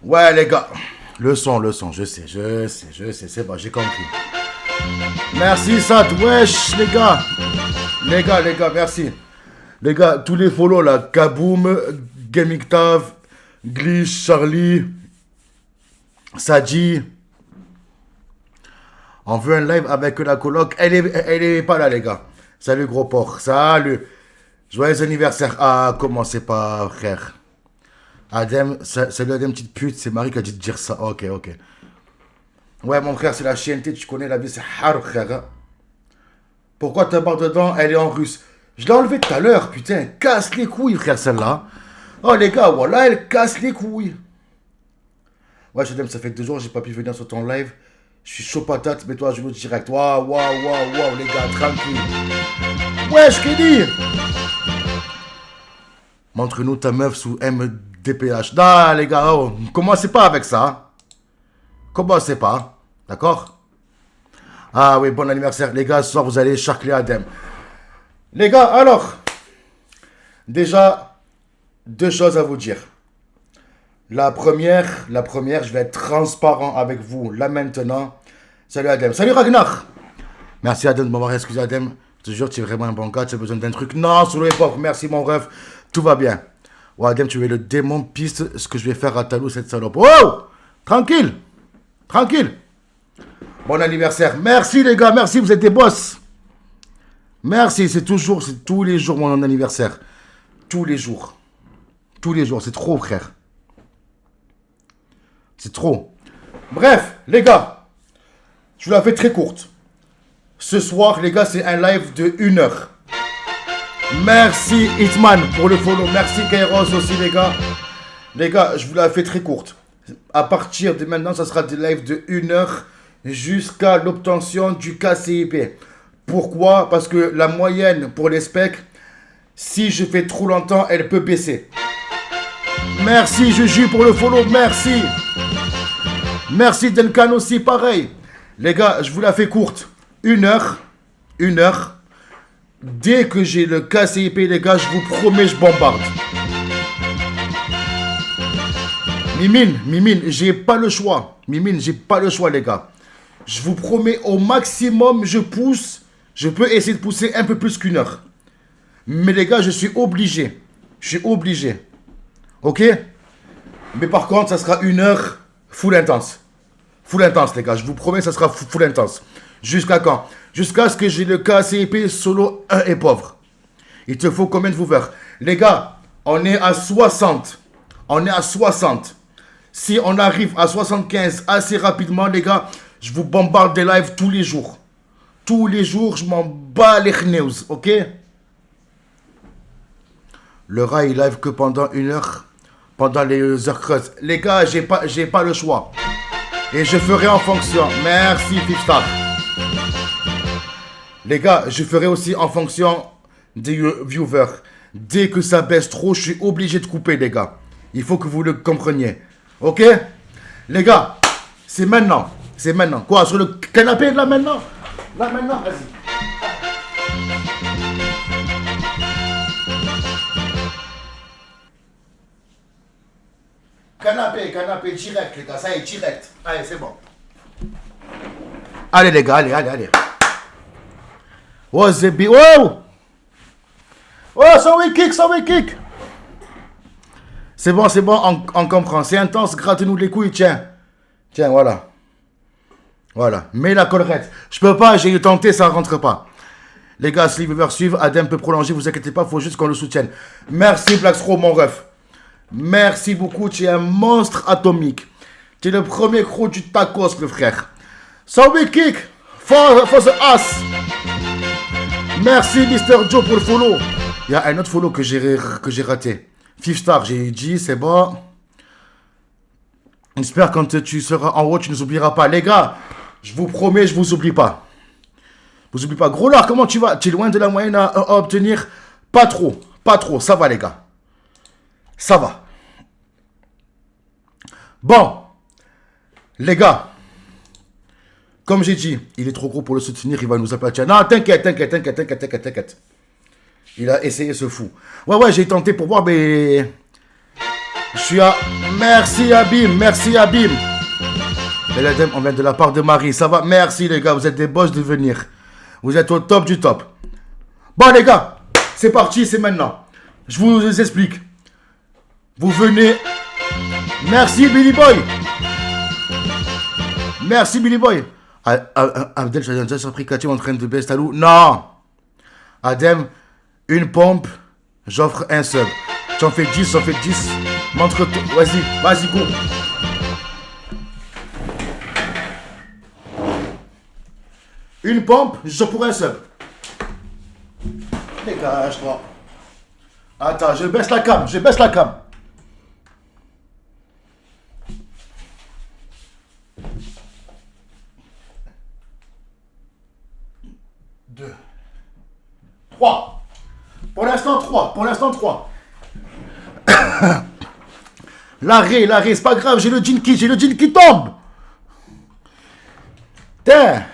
Ouais, les gars. Le son, je sais, c'est bon, j'ai compris. Merci, Sat. Wesh, les gars. Les gars, merci. Les gars, tous les follow là. Kaboom, Gaming Tav, Glitch, Charlie, Sadji. On veut un live avec la coloc. Elle est pas là, les gars. Salut, gros porc. Salut. Joyeux anniversaire. Ah, commencez pas, frère. Adem, salut Adem, petite pute. C'est Marie qui a dit de dire ça. Ok, ok. Ouais, mon frère, c'est la chienneté. Tu connais la vie, c'est hard, frère. Pourquoi ta barre dedans, elle est en russe? Je l'ai enlevé tout à l'heure, putain. Casse les couilles, frère, celle-là. Oh, les gars, voilà, elle casse les couilles. Ouais, Adem, ça fait 2 jours, j'ai pas pu venir sur ton live. Je suis chaud patate, mets-toi à genoux direct. Waouh, waouh, waouh, waouh, les gars, tranquille. Wesh, Kenny. Montre-nous ta meuf sous MDPH. Non, les gars, oh, commencez pas avec ça. Commencez pas. D'accord? Ah oui, bon anniversaire. Les gars, ce soir, vous allez charcler Adem. Les gars, alors, déjà, 2 choses à vous dire. La première, je vais être transparent avec vous, là maintenant. Salut Adem. Salut Ragnar. Merci Adem de m'avoir excusé Adem. Je te jure, tu es vraiment un bon gars, tu as besoin d'un truc. Non, sur l'époque, merci mon ref. Tout va bien. Ouais, Adem, tu es le démon piste ce que je vais faire à Talou, cette salope. Oh! Tranquille. Tranquille. Bon anniversaire. Merci les gars, merci, vous êtes des boss. Merci, c'est tous les jours mon anniversaire. Tous les jours. Tous les jours, c'est trop frère. C'est trop. Bref, les gars, je vous la fais très courte. Ce soir, les gars, c'est un live de 1 heure. Merci Hitman pour le follow. Merci Kairos aussi, les gars. Les gars, je vous la fais très courte. À partir de maintenant, ça sera des lives de 1 heure jusqu'à l'obtention du KCIP. Pourquoi? Parce que la moyenne pour les specs, si je fais trop longtemps, elle peut baisser. Merci Juju pour le follow, merci. Merci Duncan aussi, pareil. Les gars, je vous la fais courte. 1 heure. 1 heure. Dès que j'ai le KCIP, les gars, je vous promets, je bombarde. Mimine, j'ai pas le choix. Mimine, j'ai pas le choix, les gars. Je vous promets, au maximum, je pousse. Je peux essayer de pousser un peu plus qu'1 heure. Mais les gars, je suis obligé. Je suis obligé. Ok? Mais par contre, ça sera 1 heure full intense. Full intense, les gars. Je vous promets, ça sera full intense. Jusqu'à quand? Jusqu'à ce que j'ai le KCIP solo 1 et pauvre. Il te faut combien de viewers? Les gars, on est à 60. On est à 60. Si on arrive à 75 assez rapidement, les gars, je vous bombarde des lives tous les jours. Tous les jours, je m'en bats les news, ok? Le rat, il live que pendant 1 heure, pendant les heures creuses. Les gars, j'ai pas le choix. Et je ferai en fonction. Merci, Fifstar. Les gars, je ferai aussi en fonction des viewers. Dès que ça baisse trop, je suis obligé de couper, les gars. Il faut que vous le compreniez. Ok? Les gars, c'est maintenant. C'est maintenant. Quoi? Sur le canapé, là, maintenant? Là, maintenant, vas-y. Canapé, direct, les gars. Ça y est, direct. Allez, c'est bon. Allez, les gars, allez. Oh, Zebi. Oh! Oh, ça we kick. C'est bon, on comprend. C'est intense, gratte-nous les couilles, tiens. Tiens, voilà. Voilà, mets la collerette. Je peux pas, j'ai tenté, ça rentre pas. Les gars, si les viewers suivent, Adem peut prolonger, vous inquiétez pas, faut juste qu'on le soutienne. Merci Blackstro, mon ref. Merci beaucoup, tu es un monstre atomique. Tu es le premier croc du tacos, le frère. So we kick for the ass. Merci Mr. Joe pour le follow. Il y a un autre follow que j'ai raté. 5 star, j'ai dit, c'est bon. J'espère quand tu seras en haut, tu ne nous oublieras pas. Les gars, je vous promets, je vous oublie pas. Vous oubliez pas. Gros lard, comment tu vas? Tu es loin de la moyenne à obtenir? Pas trop. Ça va, les gars. Ça va. Bon. Les gars. Comme j'ai dit, il est trop gros pour le soutenir, il va nous appeler. Non, t'inquiète. Il a essayé ce fou. Ouais, j'ai tenté pour voir, mais... Je suis à... Merci Abim, merci Abim. Et l'Adem, on vient de la part de Marie. Ça va? Merci les gars, vous êtes des boss de venir. Vous êtes au top du top. Bon les gars, c'est parti, c'est maintenant. Je vous explique. Vous venez... Merci Billy Boy. Merci Billy Boy. Abdel, j'ai déjà surpris Cathy en train de baisser ta loup. Non. Adem, une pompe, j'offre un sub. J'en fais 10, j'en fais 10. Montre-toi. Vas-y, vas-y, go. Une pompe, je pour un sub. Dégage-toi. Attends, je baisse la cam, je baisse la cam. Deux. 3. Pour l'instant, 3. Pour l'instant, 3. L'arrêt, c'est pas grave, j'ai le jean qui tombe. Tiens.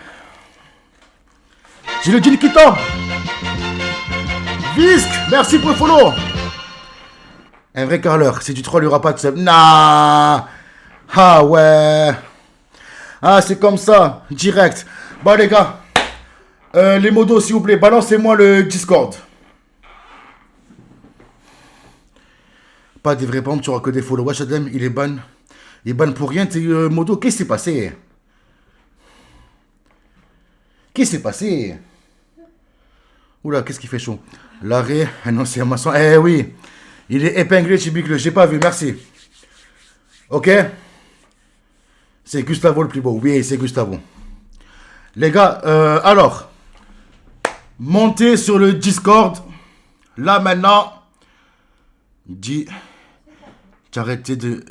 J'ai le jean qui tombe. Visque, merci pour le follow. Un vrai carleur, si tu trolls, il n'y aura pas de sub. Nah. Ah ouais. Ah, c'est comme ça, direct. Bon les gars, les modos s'il vous plaît, balancez-moi le Discord. Pas des vrais pompes, tu auras que des follow. Wesh Adem, il est ban. Il est ban pour rien, t'es modo. Qu'est-ce qui s'est passé? Qu'est-ce qui s'est passé? Oula, qu'est-ce qui fait chaud? L'arrêt, non, c'est un maçon. Eh oui, il est épinglé, Chibicle. J'ai pas vu, merci. Ok? C'est Gustavo le plus beau. Oui, c'est Gustavo. Les gars, alors, montez sur le Discord. Là, maintenant, dis d'arrêter de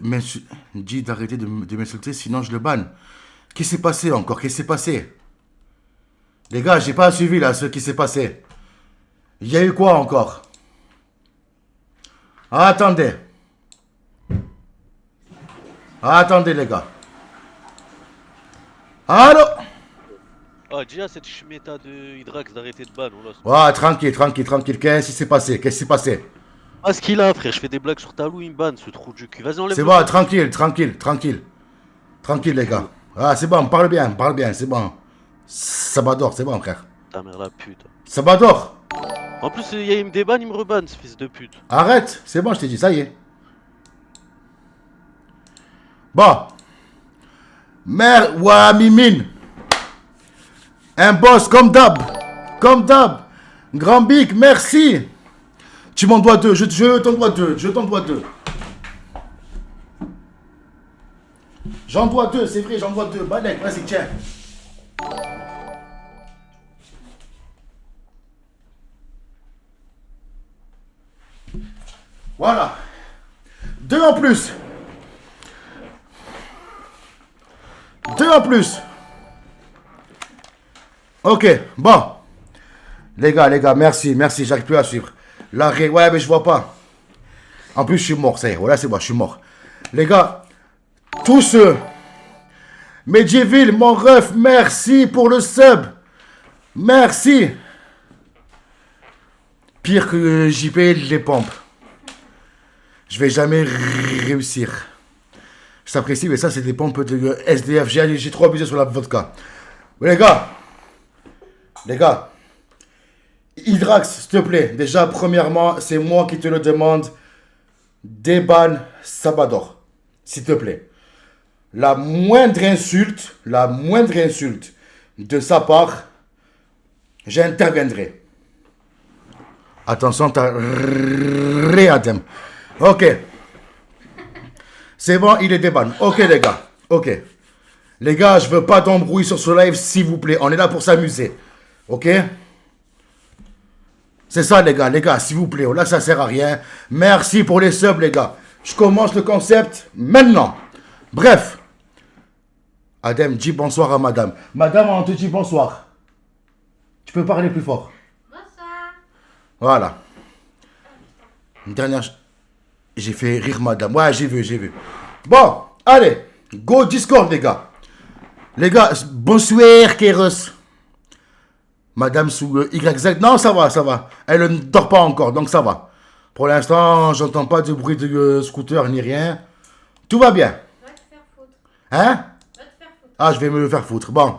m'insulter, sinon je le banne. Qu'est-ce qui s'est passé encore? Qu'est-ce qui s'est passé? Les gars, j'ai pas suivi là ce qui s'est passé. Il y a eu quoi encore? Attendez. Attendez les gars. Allô? Ah, déjà cette schmeta de Hydrax d'arrêter de ban. Ouais, tranquille. Qu'est-ce qui s'est passé? Ah, ce qu'il a, frère, je fais des blagues sur ta loup, il me banne, ce trou du cul. Vas-y, enlève. C'est bon, tranquille. Tranquille les gars. Ah, c'est bon, parle bien, c'est bon. Sabador, c'est bon frère. Ta mère la pute. Sabador. En plus, il me débanne, il me rebanne, ce fils de pute. Arrête, c'est bon, je t'ai dit, ça y est. Bon. Mère Ouamimine. Un boss comme d'hab. Grand Big, merci. Tu m'en dois 2, je t'en dois 2. J'en dois 2, c'est vrai, j'en dois 2. Balek, vas-y, tiens. Voilà. 2 en plus. Ok, bon. Les gars, merci, j'arrive plus à suivre. L'arrêt, ouais, mais je vois pas. En plus, je suis mort, ça y est, voilà, c'est bon, je suis mort. Les gars, tous ceux. Medjeville, mon ref, merci pour le sub. Merci. Pire que JP, les pompes. Je vais jamais réussir. Je t'apprécie, mais ça, c'est des pompes de SDF. J'ai trop abusé sur la vodka. Mais les gars, Hydrax, s'il te plaît. Déjà, premièrement, c'est moi qui te le demande. Déban Sabador. S'il te plaît. La moindre insulte de sa part, j'interviendrai. Attention, t'as réadem. Ok. C'est bon, il est déban. Ok, les gars. Ok. Les gars, je veux pas d'embrouille sur ce live, s'il vous plaît. On est là pour s'amuser. Ok? C'est ça, les gars, s'il vous plaît. Là, ça sert à rien. Merci pour les subs, les gars. Je commence le concept maintenant. Bref. Adem, dis bonsoir à madame. Madame, on te dit bonsoir. Tu peux parler plus fort. Bonsoir. Voilà. Une dernière... J'ai fait rire madame. Ouais, j'ai vu. Bon, allez. Go Discord, les gars. Les gars, bonsoir, Kéros. Madame sous YZ. Non, ça va. Elle ne dort pas encore, donc ça va. Pour l'instant, j'entends pas de bruit de scooter ni rien. Tout va bien. Va te faire foutre. Hein? Va te faire foutre. Ah, je vais me le faire foutre. Bon.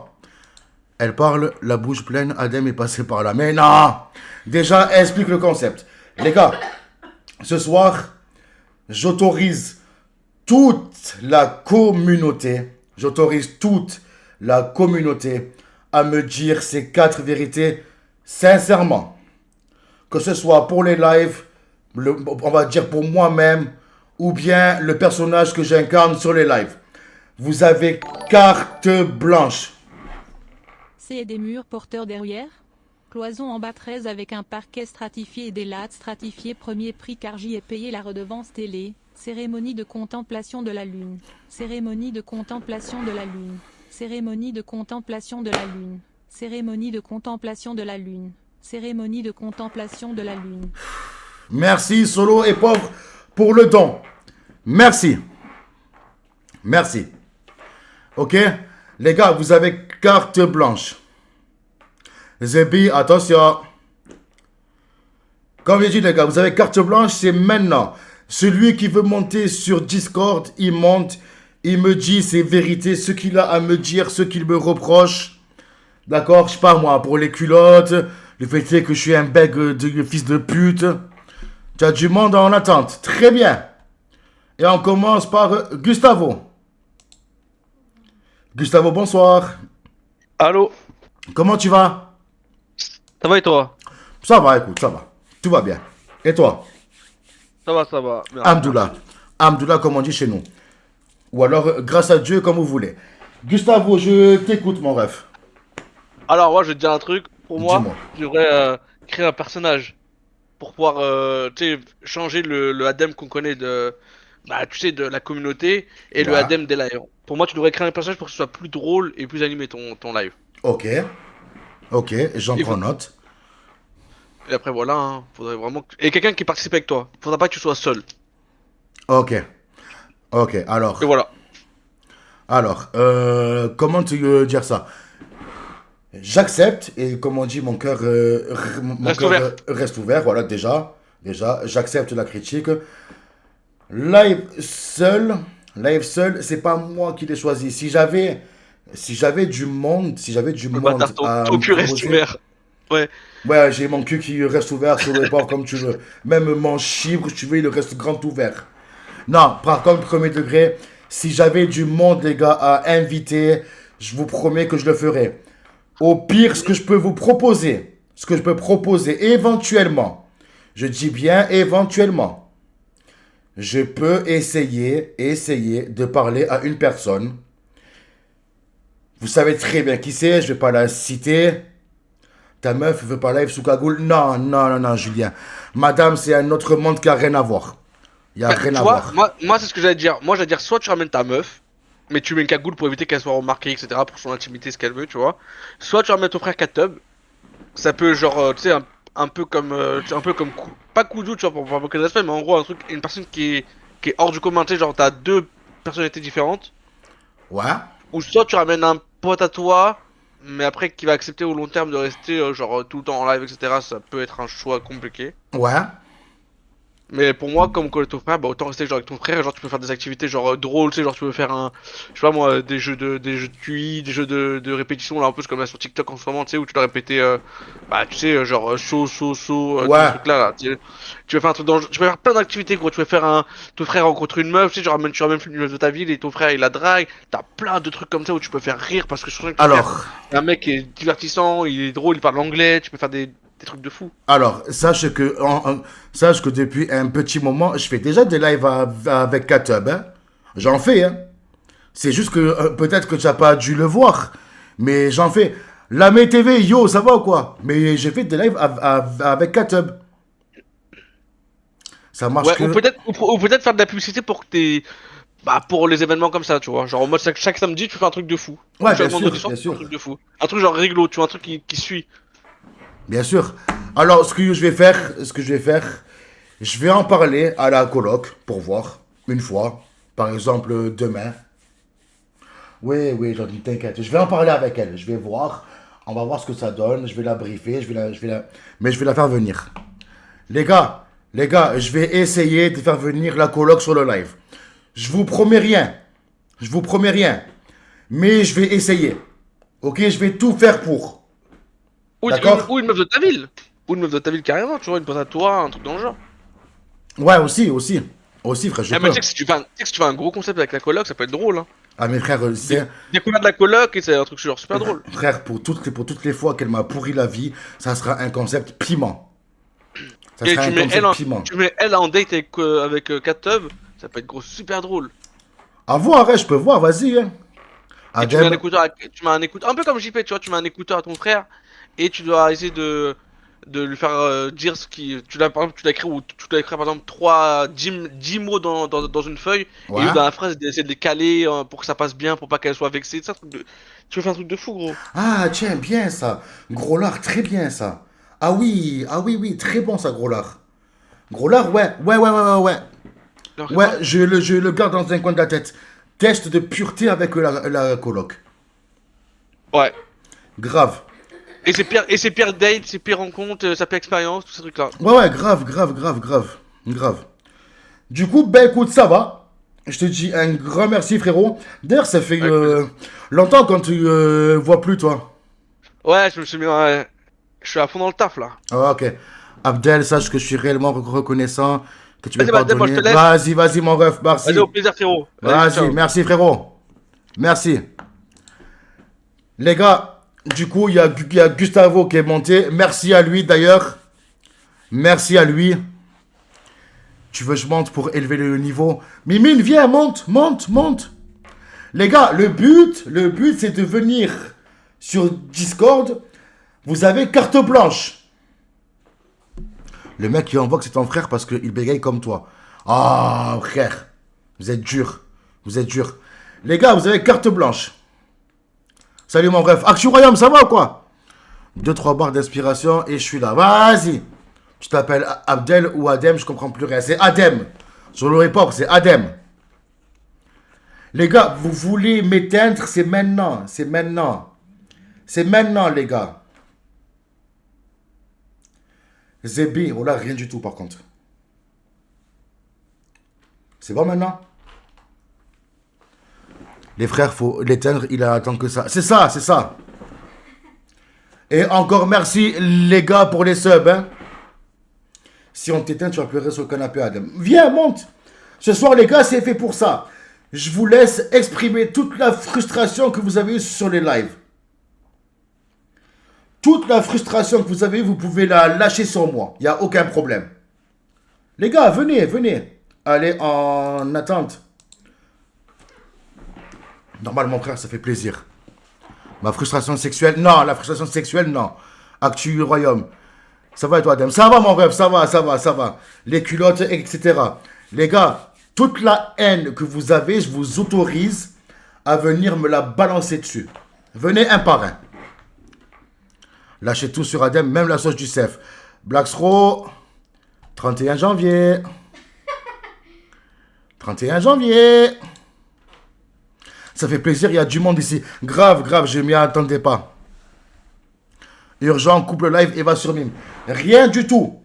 Elle parle, la bouche pleine, Adem est passé par là. Mais non! Déjà, explique le concept. Les gars, ce soir, j'autorise toute la communauté, à me dire ces 4 vérités sincèrement. Que ce soit pour les lives, on va dire pour moi-même, ou bien le personnage que j'incarne sur les lives. Vous avez carte blanche. C'est des murs porteurs derrière. Cloison en bas 13 avec un parquet stratifié et des lattes stratifiées. Premier prix car j'y ai payé la redevance télé. Cérémonie de contemplation de la lune. Cérémonie de contemplation de la lune. Cérémonie de contemplation de la lune. Cérémonie de contemplation de la lune. Cérémonie de contemplation de la lune. Merci, Solo et Pauvre, pour le don. Merci. Merci. Ok? Les gars, vous avez carte blanche. Zebi, attention. Comme j'ai dit, les gars, vous avez carte blanche, c'est maintenant. Celui qui veut monter sur Discord, il monte. Il me dit ses vérités, ce qu'il a à me dire, ce qu'il me reproche. D'accord? Je sais pas moi, pour les culottes, le fait que je suis un bec de fils de pute. Tu as du monde en attente. Très bien. Et on commence par Gustavo. Gustavo, bonsoir. Allô, Comment tu vas? ça va et toi? Ça va, écoute, ça va. Tout va bien. Et toi? Ça va, ça va. Merci. Hamdoullah. Hamdoullah, comme on dit chez nous. Ou alors, grâce à Dieu, comme vous voulez. Gustavo, je t'écoute, mon ref. Alors, moi, je vais te dire un truc. Pour moi, Dis-moi. tu devrais créer un personnage pour pouvoir tu sais, changer le ADEM qu'on connaît de, bah, tu sais, de la communauté et le Ouais. ADEM des lives. Pour moi, tu devrais créer un personnage pour que ce soit plus drôle et plus animé ton live. Ok. Ok, j'en Il prends faut- note. Et après, voilà, hein, faudrait vraiment. Et quelqu'un qui participe avec toi. Faudra pas que tu sois seul. Ok. Ok, alors. Et voilà. Alors, comment te dire ça? J'accepte et comme on dit, mon cœur mon Reste cœur, ouvert. reste ouvert. Voilà, déjà, j'accepte la critique. Live seul, c'est pas moi qui l'ai choisi. Si j'avais du monde, Le bâtard, à ton me cul reste proposer, ouvert. Ouais. ouais, j'ai mon cul qui reste ouvert sur le port comme tu veux. Même mon chibre, si tu veux, il reste grand ouvert. Non, par contre, premier degré, si j'avais du monde, les gars, à inviter, je vous promets que je le ferais. Au pire, ce que je peux vous proposer, éventuellement, je dis bien éventuellement, je peux essayer de parler à une personne. Vous savez très bien qui c'est, je vais pas la citer. Ta meuf veut pas live sous cagoule. Non, non, non, non, Julien. Madame, c'est un autre monde qui a rien à voir. Il y a Bah, rien tu à vois, voir. moi c'est ce que j'allais dire. Moi j'allais dire soit tu ramènes ta meuf, mais tu mets une cagoule pour éviter qu'elle soit remarquée, etc. pour son intimité, ce qu'elle veut, tu vois. Soit tu ramènes ton frère Katub, ça peut genre, tu sais, un peu comme, tu sais, un peu comme, pas Kudu, tu vois, pour pas manquer de respect, mais en gros un truc, une personne qui est hors du commun, tu sais, genre t'as deux personnalités différentes. Ouais, Ou soit tu ramènes un pote à toi, mais après qui va accepter au long terme de rester, genre tout le temps en live, etc. Ça peut être un choix compliqué. ouais. Mais pour moi, comme on est ton frère, bah autant rester genre avec ton frère, genre tu peux faire des activités genre drôles, tu sais, genre tu peux faire un, je sais pas moi, des jeux de QI, des jeux de répétition là un peu comme là sur TikTok en ce moment, tu sais, où tu dois répéter, bah tu sais, genre saut, tous ces Ouais. trucs là, tu sais. Tu peux faire un truc tu peux faire plein d'activités gros, tu peux faire ton frère rencontre une meuf, tu sais, genre tu ramènes une meuf de ta ville et ton frère il la drague, t'as plein de trucs comme ça où tu peux faire rire parce que je trouve que ton frère, Alors, c'est un mec qui est divertissant, il est drôle, il parle anglais, tu peux faire des trucs de fou. sache que depuis un petit moment, je fais déjà des lives avec Katub. Hein. J'en fais. Hein. C'est juste que peut-être que tu n'as pas dû le voir. Mais j'en fais. La TV, yo, ça va ou quoi? Mais j'ai fait des lives avec Katub. Ça marche Ouais, que. ou peut-être faire de la publicité pour que bah, pour les événements comme ça, tu vois. Genre en mode chaque samedi, tu fais un truc de fou. Ouais, Ou bien chaque sûr, vendredi soir, bien tu fais un sûr. truc de fou. Un truc genre rigolo, tu vois, un truc qui suit. Bien sûr. Alors, ce que je vais faire, je vais en parler à la coloc pour voir une fois. Par exemple, demain. Oui, oui, j'en dis, t'inquiète. Je vais en parler avec elle. Je vais voir. On va voir ce que ça donne. Je vais la briefer. Mais je vais la faire venir. Les gars, Les gars, je vais essayer de faire venir la coloc sur le live. Je vous promets rien. Je vous promets rien. Mais je vais essayer. Ok, je vais tout faire pour. D'accord. Ou une meuf de ta ville. Ou une meuf de ta ville carrément, tu vois, une pote à toi, un truc dans le genre. Ouais, aussi. Aussi, frère, je Eh, mais peux. tu sais que si tu fais un gros concept avec la coloc, ça peut être drôle. Hein. Ah, mais frère, c'est... Découvrir de la coloc et c'est un truc genre super drôle. Frère, pour toutes les fois qu'elle m'a pourri la vie, ça sera un concept piment. Ça Et sera un concept piment. tu mets elle en date avec Catub, ça peut être gros super drôle. À voir, hein, je peux voir, vas-y. Hein. Et tu mets un Adem, écouteur, tu mets un écouteur, un peu comme JP, tu vois, tu mets un écouteur à ton frère et tu dois essayer de lui faire dire ce qui. Tu dois, par exemple, tu dois écrire par exemple 10 mots dans une feuille ouais. et dans la phrase d'essayer de les caler pour que ça passe bien, pour pas qu'elle soit vexée. Ça, tu veux faire un truc de fou, gros. Ah, tiens, bien ça. Gros lard, très bien ça. Ah oui, oui, très bon ça, gros lard. Gros lard, ouais. Alors, Ouais, je le garde dans un coin de la tête. Test de pureté avec la coloc. Ouais. Grave. Et c'est pire date, c'est pire rencontre, ça pire expérience, tous ces trucs-là. Ouais, grave. Du coup, ben écoute, ça va. Je te dis un grand merci, frérot. D'ailleurs, ça fait longtemps qu'on te voit plus, toi. Ouais, je me suis mis je suis à fond dans le taf, là. Ah, ok. Abdel, sache que je suis réellement reconnaissant que tu m'aies Vas-y, Abdel, moi, je pardonné. te laisse. Vas-y, mon ref, merci. Vas-y, au plaisir, frérot. Vas-y, ciao. merci, frérot. Merci. Les gars, du coup, il y a Gustavo qui est monté. Merci à lui, d'ailleurs. Merci à lui. Tu veux que je monte pour élever le niveau? Mimine, viens, monte. Les gars, le but, c'est de venir sur Discord. Vous avez carte blanche. Le mec qui envoie que c'est ton frère parce qu'il bégaye comme toi. Ah, frère. Vous êtes dur. Les gars, vous avez carte blanche. Salut mon ref. Action Royaume, ça va ou quoi? 2-3 barres d'inspiration et je suis là. Vas-y. Tu t'appelles Abdel ou Adem, je comprends plus rien. C'est Adem. Sur le report, c'est Adem. Les gars, vous voulez m'éteindre, c'est maintenant. C'est maintenant, les gars. Zébi, oh là, rien du tout par contre. C'est bon maintenant? Les frères, faut l'éteindre, il attend que ça. C'est ça. Et encore merci les gars pour les subs. Hein. Si on t'éteint, tu vas pleurer sur le canapé, Adam. Viens, monte. Ce soir, les gars, c'est fait pour ça. Je vous laisse exprimer toute la frustration que vous avez eue sur les lives. Toute la frustration que vous avez, vous pouvez la lâcher sur moi. Il n'y a aucun problème. Les gars, venez. Allez en attente. Normalement, frère, ça fait plaisir. Ma frustration sexuelle, non. La frustration sexuelle, non. Actu Royaume. Ça va et toi, Adam? Ça va, mon rêve, ça va. Les culottes, etc. Les gars, toute la haine que vous avez, je vous autorise à venir me la balancer dessus. Venez un par un. Lâchez tout sur Adem, même la sauce du CEF. Blacksro, 31 janvier. 31 janvier. Ça fait plaisir, il y a du monde ici. Grave, je m'y attendais pas. Urgent, couple live, Eva sur mime. Rien du tout.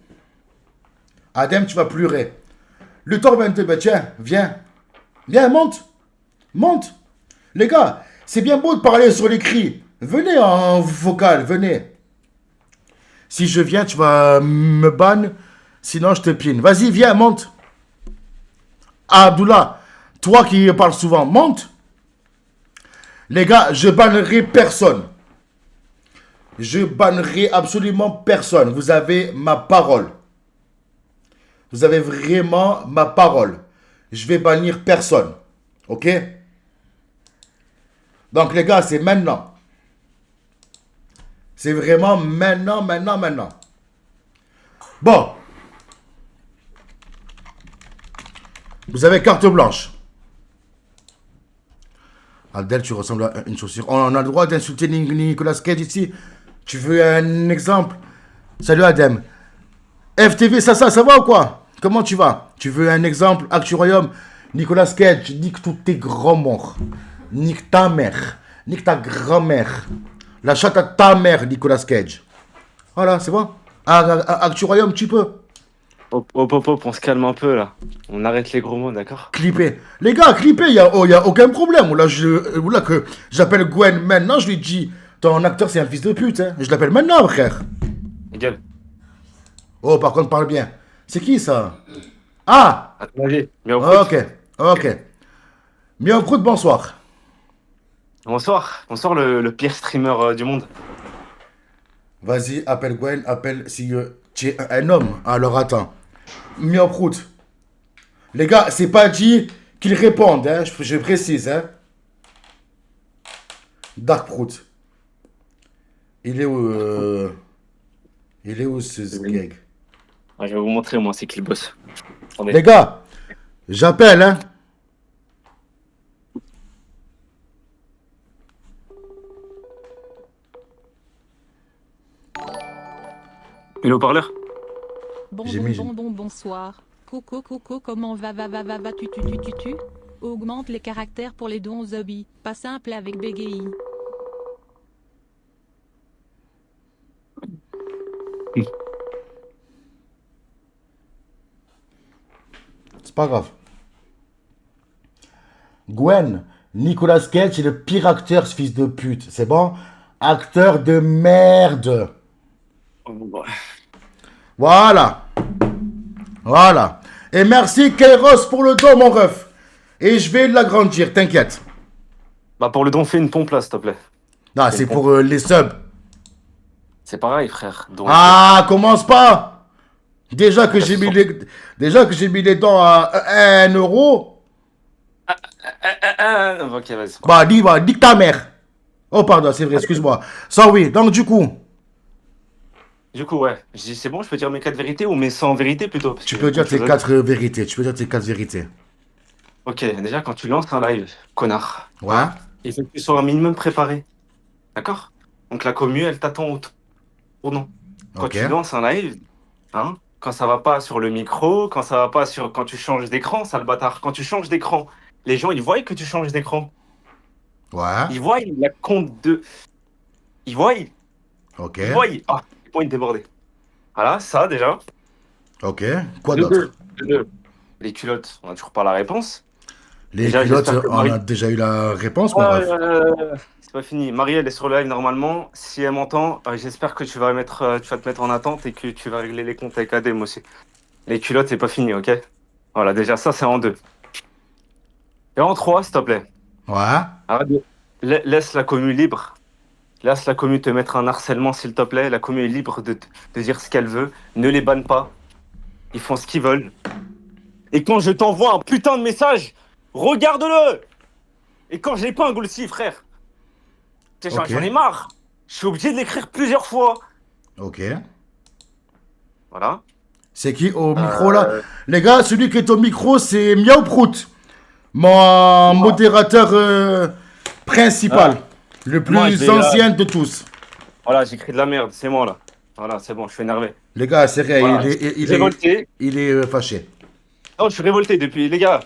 Adem, tu vas pleurer. Le tormenté, ben tiens, viens. Viens, monte. Les gars, c'est bien beau de parler sur l'écrit. Venez en vocal, venez. Si je viens, tu vas me ban. Sinon, je te pine. Vas-y, viens, monte. Abdullah, toi qui parles souvent, monte. Les gars, je bannerai personne. Je bannerai absolument personne. Vous avez ma parole. Vous avez vraiment ma parole. Je vais bannir personne. Ok? Donc les gars, c'est maintenant. C'est vraiment maintenant. Bon. Vous avez carte blanche. Abdel, tu ressembles à une chaussure. On a le droit d'insulter Nicolas Cage ici. Tu veux un exemple? Salut Adem. FTV, ça va ou quoi? Comment tu vas? Tu veux un exemple? Actu Royaume. Nicolas Cage, nique tous tes grands morts. Nique ta mère. Nique ta grand-mère. La chatte à ta mère, Nicolas Cage. Voilà, c'est bon. Actu Royaume, tu peux. Hop, hop, hop, hop, on se calme un peu là. On arrête les gros mots, d'accord? Clipper. Les gars, clipper, y a aucun problème. Là que j'appelle Gwen maintenant, je lui dis, ton acteur c'est un fils de pute, hein. Je l'appelle maintenant, frère. Gueule. Oh, par contre, parle bien. C'est qui ça? Ah! À ton avis. Mais au foot. Ok. Mieux Prout, bonsoir. Bonsoir. Bonsoir le pire streamer du monde. Vas-y, appelle Gwen, appelle si tu es un homme. Alors attends. Mieux Prout. Les gars, c'est pas dit qu'ils répondent, hein. Je précise, hein. Dark Prout. Il est où ce gag? Ouais, je vais vous montrer, moi, c'est qui le boss. Attendez. Les gars, j'appelle, hein. Et le haut-parleur? J'ai mis- Bonsoir. Coco, comment va, tu. Augmente les caractères pour les dons zombies. Pas simple avec bégayi. C'est pas grave. Gwen, Nicolas Cage est le pire acteur, ce fils de pute. C'est bon? Acteur de merde. Voilà. Et merci Kairos pour le don, mon ref. Et je vais l'agrandir, t'inquiète. Bah, pour le don, fais une pompe là, s'il te plaît. Non, c'est pour les subs. C'est pareil, frère. Donc, Ah, commence pas. Déjà que j'ai mis les dents à 1 euro. Ok, vas-y. Bah, dis ta mère. Oh, pardon, c'est vrai, excuse-moi. Ça, oui, donc du coup, Du coup, ouais. Je dis, c'est bon, je peux dire mes 4 vérités ou mes 100 vérités plutôt? Parce tu que peux dire comme je tes vous ai 4 vérités. Ok, déjà, quand tu lances un live, connard, Ouais. il faut que tu sois un minimum préparé. D'accord? Donc la commu, elle t'attend au tournant. Quand Ok. tu lances un live, hein, quand ça va pas sur le micro, quand ça va pas sur. Quand tu changes d'écran, sale bâtard. Quand tu changes d'écran, les gens, ils voient que tu changes d'écran. Ouais. Ils voient la compte de. Ils voient. Ok. Ils voient. Ah, les points débordés. Voilà, ça déjà. Ok. Quoi De d'autre? deux. De deux. Les culottes, on a toujours pas la réponse. Les Déjà, culottes, j'espère que on a déjà eu la réponse, mon ref. C'est pas fini. Marie, elle est sur le live normalement. Si elle m'entend, j'espère que tu vas te mettre en attente et que tu vas régler les comptes avec Adem aussi. Les culottes, c'est pas fini, ok? Voilà, déjà, ça, c'est en 2. Et en 3, s'il te plaît. Ouais. Arrête laisse la commu libre. Laisse la commu te mettre un harcèlement, s'il te plaît. La commu est libre de dire ce qu'elle veut. Ne les banne pas. Ils font ce qu'ils veulent. Et quand je t'envoie un putain de message, regarde-le! Et quand je l'ai pas un aussi, frère. Ok. J'en ai marre. Je suis obligé de l'écrire plusieurs fois. Ok. Voilà. C'est qui au micro là? Les gars, celui qui est au micro, c'est Miao Prout. Mon modérateur principal. Le Moi, je plus vais, ancien de tous. Voilà, j'écris de la merde. C'est moi, là. Voilà, c'est bon, je suis énervé. Les gars, c'est vrai, Voilà. Révolté. il est fâché. Non, je suis révolté depuis, les gars.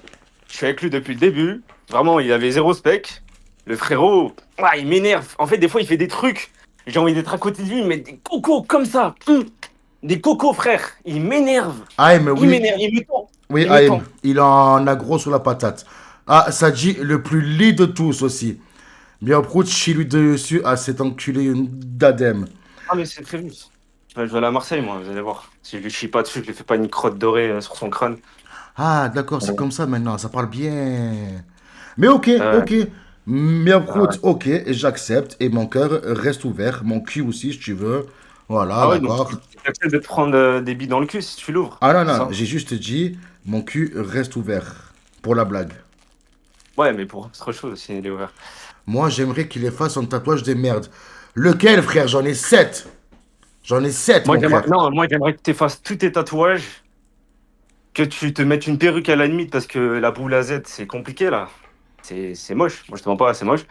Je suis avec lui depuis le début. Vraiment, il avait zéro spec. Le frérot, il m'énerve. En fait, des fois, il fait des trucs. J'ai envie d'être à côté de lui, mais des cocos comme ça. Des cocos, frère. Il m'énerve. Aïm, Il oui. m'énerve, il me tend. Oui, Il me Aïm, tend. il en a gros sur la patate. Ah, Sadji, le plus laid de tous aussi. Bien Prout, chie lui dessus à cet enculé d'Adem. Ah, mais c'est prévu. Je vais aller à Marseille, moi, vous allez voir. Si je lui chie pas dessus, je lui fais pas une crotte dorée sur son crâne. Ah, d'accord, c'est comme ça maintenant, ça parle bien. Mais ok. Bien Prout, ok, j'accepte. Et mon cœur reste ouvert. Mon cul aussi, si tu veux. Voilà, Ah ouais, d'accord. donc tu acceptes de te prendre des billes dans le cul si tu l'ouvres. Ah non, c'est non, ça j'ai juste dit, mon cul reste ouvert. Pour la blague. Ouais, mais pour autre chose s'il est ouvert. Moi, j'aimerais qu'il efface un tatouage de merde. Lequel, frère? J'en ai 7. J'en ai 7, Moi, mon frère. moi, j'aimerais que tu effaces tous tes tatouages, que tu te mettes une perruque à la limite parce que la boule à Z, c'est compliqué là. C'est moche. Moi, je te mens pas, c'est moche.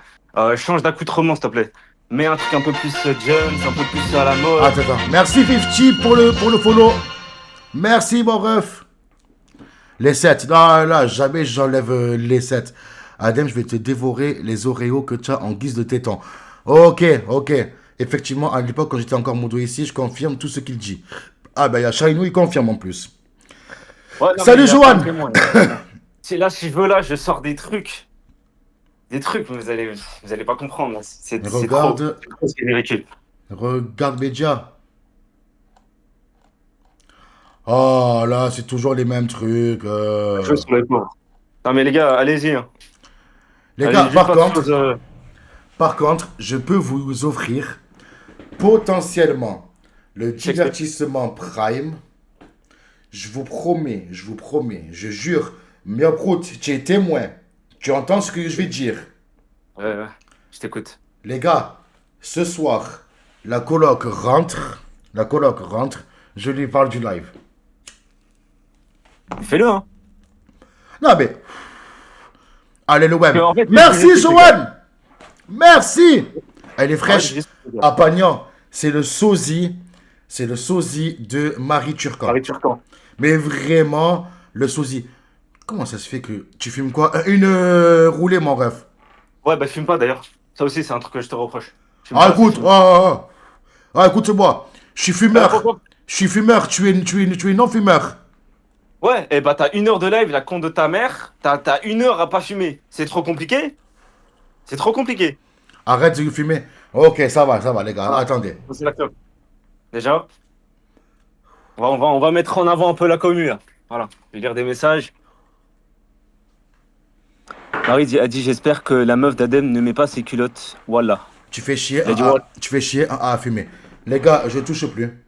Change d'accoutrement, s'il te plaît. Mets un truc un peu plus Jones, un peu plus à la mode. Attends. Merci 50 pour le follow. Merci, mon ref. Les 7. Non, là, jamais j'enlève les 7. Adem, je vais te dévorer les Oreos que tu as en guise de téton. Ok. Effectivement, à l'époque, quand j'étais encore modo ici, je confirme tout ce qu'il dit. Ah, ben, il y a Shainou, il confirme en plus. Ouais, non, Salut, mais il y a Johan. plein de témoins. Si je veux, là, je sors des trucs. Des trucs, vous allez pas comprendre. C'est trop. Regarde, C'est trop, c'est ridicule. regarde Bédia. Oh là, c'est toujours les mêmes trucs. Je sur les pauvres. Non, mais les gars, allez-y, hein. Les gars, Allez, juste pas de choses. par contre, je peux vous offrir potentiellement le Shakespeare. divertissement Prime. Je vous promets, je jure. Miaprout, tu es témoin. Tu entends ce que je vais dire. Ouais, je t'écoute. Les gars, ce soir, la coloc rentre. La coloc rentre. Je lui parle du live. Fais-le, hein. Non mais... Allez le web. Mais en fait, Merci je- Joanne. Merci. Elle est fraîche. Ouais, À Pagnan, c'est le sosie. C'est le sosie de Marie Turcan. Paris Turcan. Mais vraiment, le sosie. Comment ça se fait que tu fumes quoi? Une roulée, mon ref. Ouais, bah, fume pas d'ailleurs. Ça aussi, c'est un truc que je te reproche. Fume Ah, pas, écoute, c'est ah, ah, ah. Ah, écoute-moi. Je suis fumeur. pourquoi Je suis fumeur. Tu es non-fumeur. Ouais, et bah, t'as 1 heure de live, la con de ta mère. T'as 1 heure à pas fumer. C'est trop compliqué? C'est trop compliqué. Arrête de fumer. Ok, ça va, les gars. Ah. Attendez. C'est la clope. Déjà, on va mettre en avant un peu la commu, là. Voilà, je vais lire des messages. Marie a dit j'espère que la meuf d'Adem ne met pas ses culottes. Voilà. Tu fais chier. Il a dit Ah, ouais. tu fais chier à fumer. Les gars, je touche plus.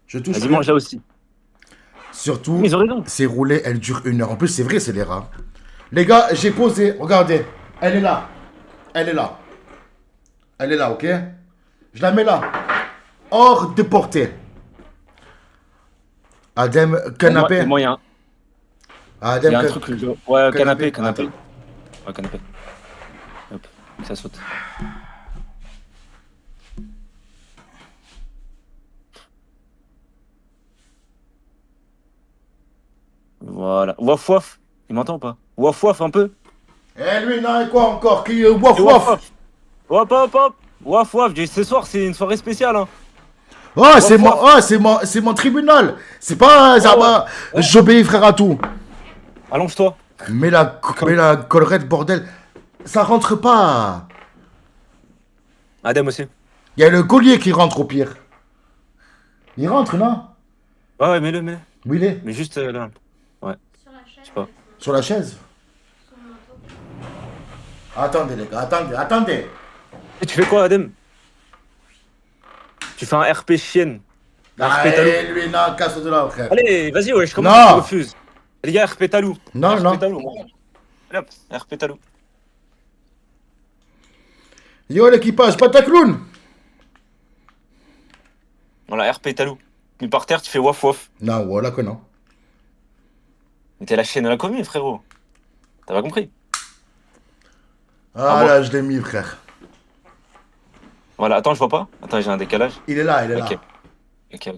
Je touche Elle dit plus. mange là aussi. Surtout, Mais ils ont raison. ces roulées, elles durent 1 heure. En plus, c'est vrai, c'est les rats. Les gars, j'ai posé. Regardez. Elle est là. Elle est là. Elle est là, ok? Je la mets là. Hors de portée. Adem, canapé. Moi, il y a Adem, un truc. Ouais, canapé. Canapé. Ouais, canapé. Hop, ça saute. Voilà. Waf waf. Il m'entend ou pas? Waf waf un peu. Eh lui, non, et quoi encore? Qui waf Et waf? Hop hop hop. Waf waf. Ce soir, c'est une soirée spéciale, hein. Oh, c'est mon, waf. oh, c'est mon tribunal. C'est pas, ça ouais. va. J'obéis, frère, à tout. Allonge-toi. Mais la collerette, bordel, ça rentre pas. Adem aussi. Il y a le collier qui rentre au pire. Il rentre, non? Ouais, mets-le. Où il est? Mais juste là. Ouais. Je sais pas. Sur la chaise? Attendez, les gars, attendez. Et tu fais quoi, Adem? Tu fais un RP chienne. Un RP talou. Allez, lui, non, casse de là, frère. Allez, vas-y, ouais, je commence, Non. je refuse. Les gars, RP talou. Non, RP non. talou, moi. Allez, hop, RP talou. Yo, l'équipage, Batacloun. Voilà, RP talou. Mais par terre, tu fais waf waf. Non, voilà que non. Mais t'es la chaîne de la commune, frérot. T'as pas compris? Ah, bon. là, je l'ai mis, frère. Voilà, attends, je vois pas. Attends, j'ai un décalage. Il est là, il est Ok. là. Ok.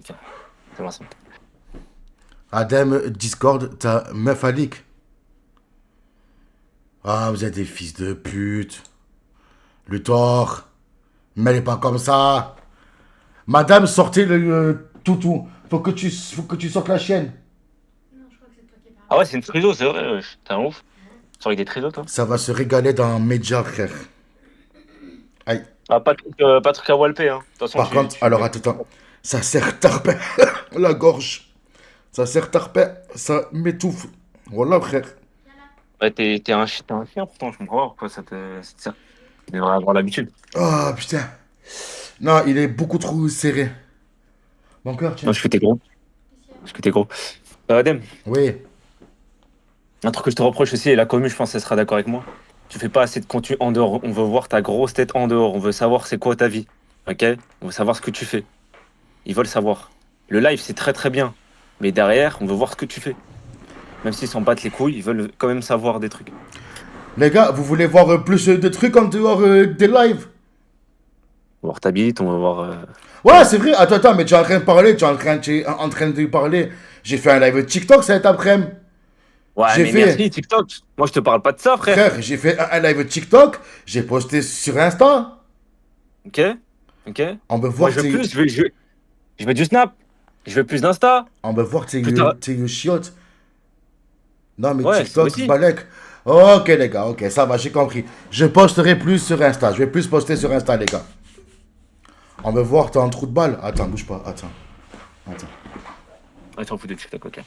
C'est bon, ça. Adem, Discord, ta meuf à leak. Ah, vous êtes des fils de pute. Luthor. Mais elle est pas comme ça. Madame, sortez le toutou. Faut que tu sortes la chienne. Ah ouais, c'est une triso, c'est vrai, wesh. T'es un ouf. Tu sors avec des trisos, toi? Ça va se régaler dans un média, frère. Aïe. Ah, pas de truc à walper, hein. De toute façon, Par contre, alors attends. Ça sert tarpin. La gorge. Ça sert tarpin. Ça m'étouffe. Voilà, frère. Ouais, t'es un chien pourtant, je comprends pas pourquoi ça te sert. Tu devrais avoir l'habitude. Oh, putain. Non, il est beaucoup trop serré. Mon cœur, tiens. Non, je fais tes gros. Adem, Oui. un truc que je te reproche aussi, et la commu, je pense qu'elle sera d'accord avec moi. Tu fais pas assez de contenu en dehors. On veut voir ta grosse tête en dehors. On veut savoir c'est quoi ta vie. Ok? On veut savoir ce que tu fais. Ils veulent savoir. Le live, c'est très très bien. Mais derrière, on veut voir ce que tu fais. Même s'ils s'en battent les couilles, ils veulent quand même savoir des trucs. Les gars, vous voulez voir plus de trucs en dehors des lives? On va voir ta bite, on va voir. Ouais, c'est vrai. Attends, mais tu es en train de parler. Tu es en train de parler. J'ai fait un live TikTok cet après-midi. Ouais, J'ai mais fait- merci TikTok. Moi, je te parle pas de ça, frère. Frère, j'ai fait un live TikTok. J'ai posté sur Insta. Ok? On veut Moi, voir je veux tes- plus. Je veux du snap. Je veux plus d'Insta. On va voir Putain. tes chiottes. Non, mais Ouais, TikTok, aussi. Balek. Ok, les gars, ok, ça va, j'ai compris. Je posterai plus sur Insta. Je vais plus poster sur Insta, les gars. On va voir, t'as un trou de balle. Attends, bouge pas, attends. Attends. Ouais, t'en fous de TikTok, ok.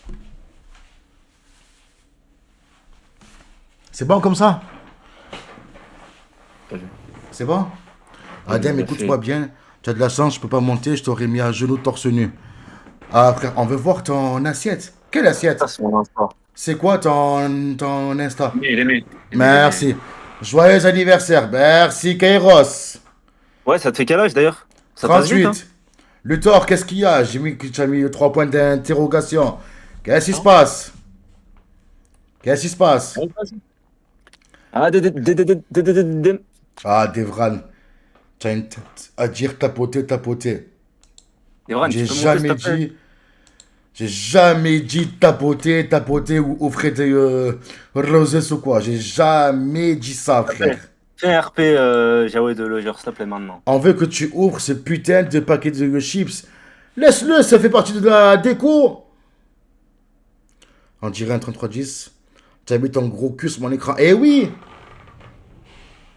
C'est bon comme ça? Pas vu. C'est bon? Ouais, Adem, il a écoute-moi fait- bien. Tu as de la chance, je peux pas monter, je t'aurais mis à genoux torse nu. Ah, frère, on veut voir ton assiette. Quelle Ça, assiette? c'est mon Insta. C'est quoi ton Insta? Il est aimé. Merci. Joyeux anniversaire. Merci, Kairos. Ouais, ça te fait quel âge d'ailleurs? Ça passe vite, hein? 38. Luthor, qu'est-ce qu'il y a? J'ai mis que tu as mis 3 points d'interrogation. Qu'est-ce qui se Non. passe? Qu'est-ce qui se passe? Ouais, vas-y. Ah, de- Ah, Devran, tu as une tête à dire tapoter, tapoter. Devran, tu J'ai peux monter, s'il te jamais plaît? dit, j'ai jamais dit tapoter, tapoter ou offrir des roses ou quoi. J'ai jamais dit ça, S'il te plaît. frère. Fais un RP Jawé de Loger, s'il te plaît, maintenant. On veut que tu ouvres ce putain de paquet de chips. Laisse-le, ça fait partie de la déco. On dirait un 3310. Tu as mis ton gros cul sur mon écran. Eh oui!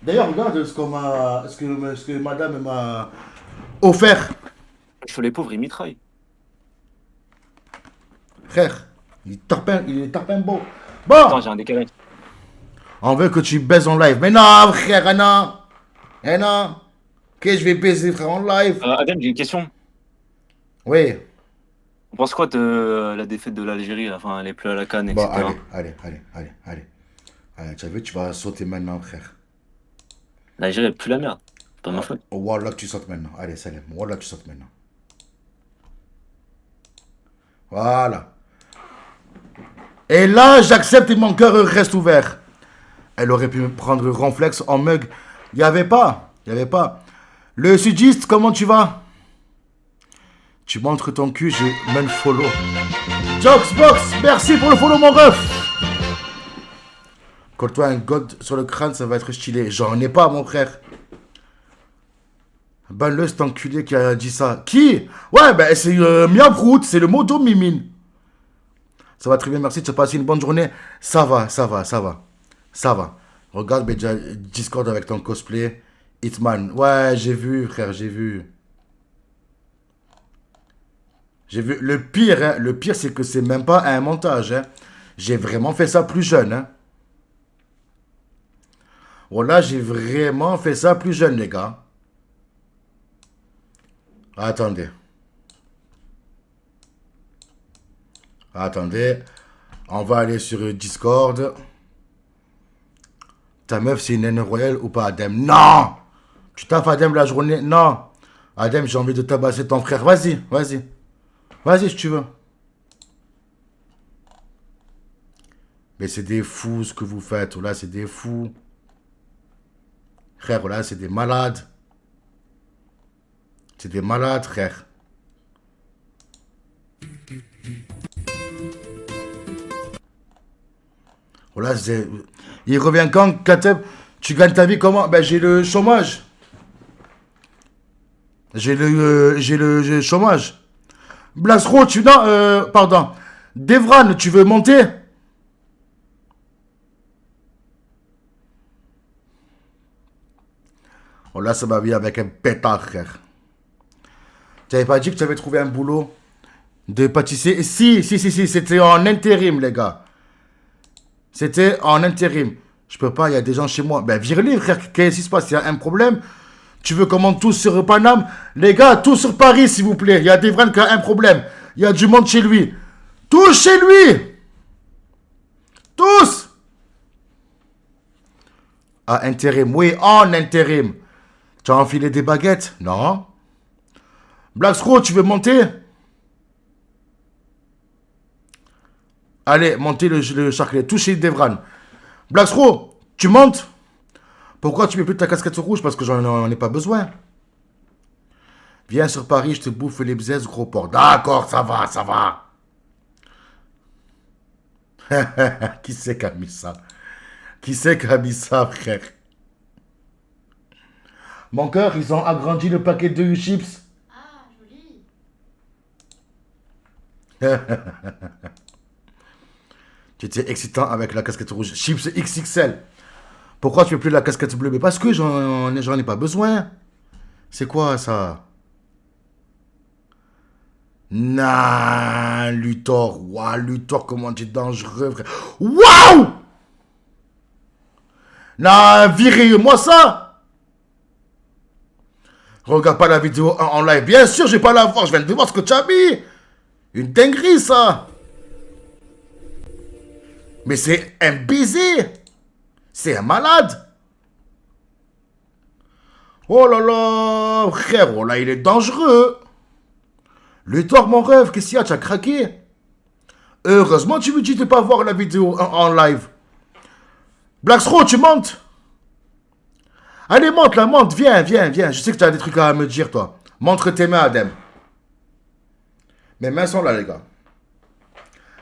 D'ailleurs, regarde ce que madame m'a offert. Sur les pauvres, ils mitraillent. Frère, il est tarpin beau. Attends, Bon, j'ai un décalage. on veut que tu baises en live. Mais non, frère, eh non. Eh non. Que je vais baiser, frère, en live. Adem, j'ai une question. Oui. On pense quoi de la défaite de l'Algérie, là? Enfin, les plus à la canne, Bon, etc. Allez, tu as vu, tu vas sauter maintenant, frère. L'Algérie est plus la merde. C'est pas ma faute. Wallah, tu sautes maintenant. Allez, Salem. Wallah, tu sautes maintenant. Voilà. Et là, j'accepte et mon cœur reste ouvert. Elle aurait pu me prendre Ronflex en mug. Il n'y avait pas. Il n'y avait pas. Le sudiste, comment tu vas? Tu montres ton cul, je mène follow. Jokesbox, merci pour le follow, mon ref. Colle-toi un god sur le crâne, ça va être stylé. J'en ai pas, mon frère. Banle cet enculé qui a dit ça. Qui? Ouais, ben c'est Miaprout, c'est le moto Mimine. Ça va très bien, merci, tu as passé une bonne journée. Ça va, ça va, ça va. Ça va. Regarde déjà Discord avec ton cosplay. Hitman. Ouais, j'ai vu, frère, j'ai vu. J'ai vu. Le pire, c'est que c'est même pas un montage. Hein. J'ai vraiment fait ça plus jeune. Hein. Voilà, j'ai vraiment fait ça plus jeune, les gars. Attendez. Attendez. On va aller sur Discord. Ta meuf, c'est une naine royale ou pas, Adem? Non! Tu taffes Adem la journée? Non! Adem, j'ai envie de tabasser ton frère. Vas-y, vas-y. Vas-y, si tu veux. Mais c'est des fous ce que vous faites. Là, c'est des fous. Frère, là, c'est des malades. C'est des malades, frère. Voilà, il revient quand, Kateb? Tu gagnes ta vie comment? Ben, j'ai le chômage. J'ai le chômage. Blasro, tu... Non, pardon. Devran, tu veux monter? Oh là, ça m'a mis avec un pétard, frère. Tu n'avais pas dit que tu avais trouvé un boulot de pâtissier? Si, c'était en intérim, les gars. C'était en intérim. Je peux pas, il y a des gens chez moi. Ben, vire-les, frère. Qu'est-ce qui se passe? Il y a un problème? Tu veux qu'on monte tous sur Paname? Les gars, tous sur Paris, s'il vous plaît. Il y a Devran qui a un problème. Il y a du monde chez lui. Tous chez lui! Tous! Ah, intérim. Oui, en intérim. Tu as enfilé des baguettes? Non. Blackscrow, tu veux monter? Allez, montez le charclet. Touchez Devran. Blackscrow, tu montes? Pourquoi tu mets plus ta casquette rouge? Parce que j'en ai pas besoin. Viens sur Paris, je te bouffe les bzaises, gros porc. D'accord, ça va, ça va. Qui c'est qui a mis ça? Qui c'est qui a mis ça, frère? Mon cœur, ils ont agrandi le paquet de chips. Ah, joli. Tu étais excitant avec la casquette rouge. Chips XXL. Pourquoi tu fais plus la casquette bleue? Mais parce que j'en ai pas besoin. C'est quoi ça? Nah, Luthor. Waouh, Luthor, comment tu es dangereux, frère. Waouh! Nah, virez-moi ça! Regarde pas la vidéo en live. Bien sûr, je vais pas la voir. Je viens de voir ce que tu as mis. Une dinguerie, ça. Mais c'est un baiser. C'est un malade. Oh là là, frérot, là, il est dangereux. Luthor, mon rêve, qu'est-ce qu'il y a? Tu as craqué? Heureusement, tu me dis de pas voir la vidéo en live. Blackstro, tu montes? Allez, monte, là, monte, viens, viens, viens. Je sais que tu as des trucs à me dire, toi. Montre tes mains, Adem. Mes mains sont là, les gars.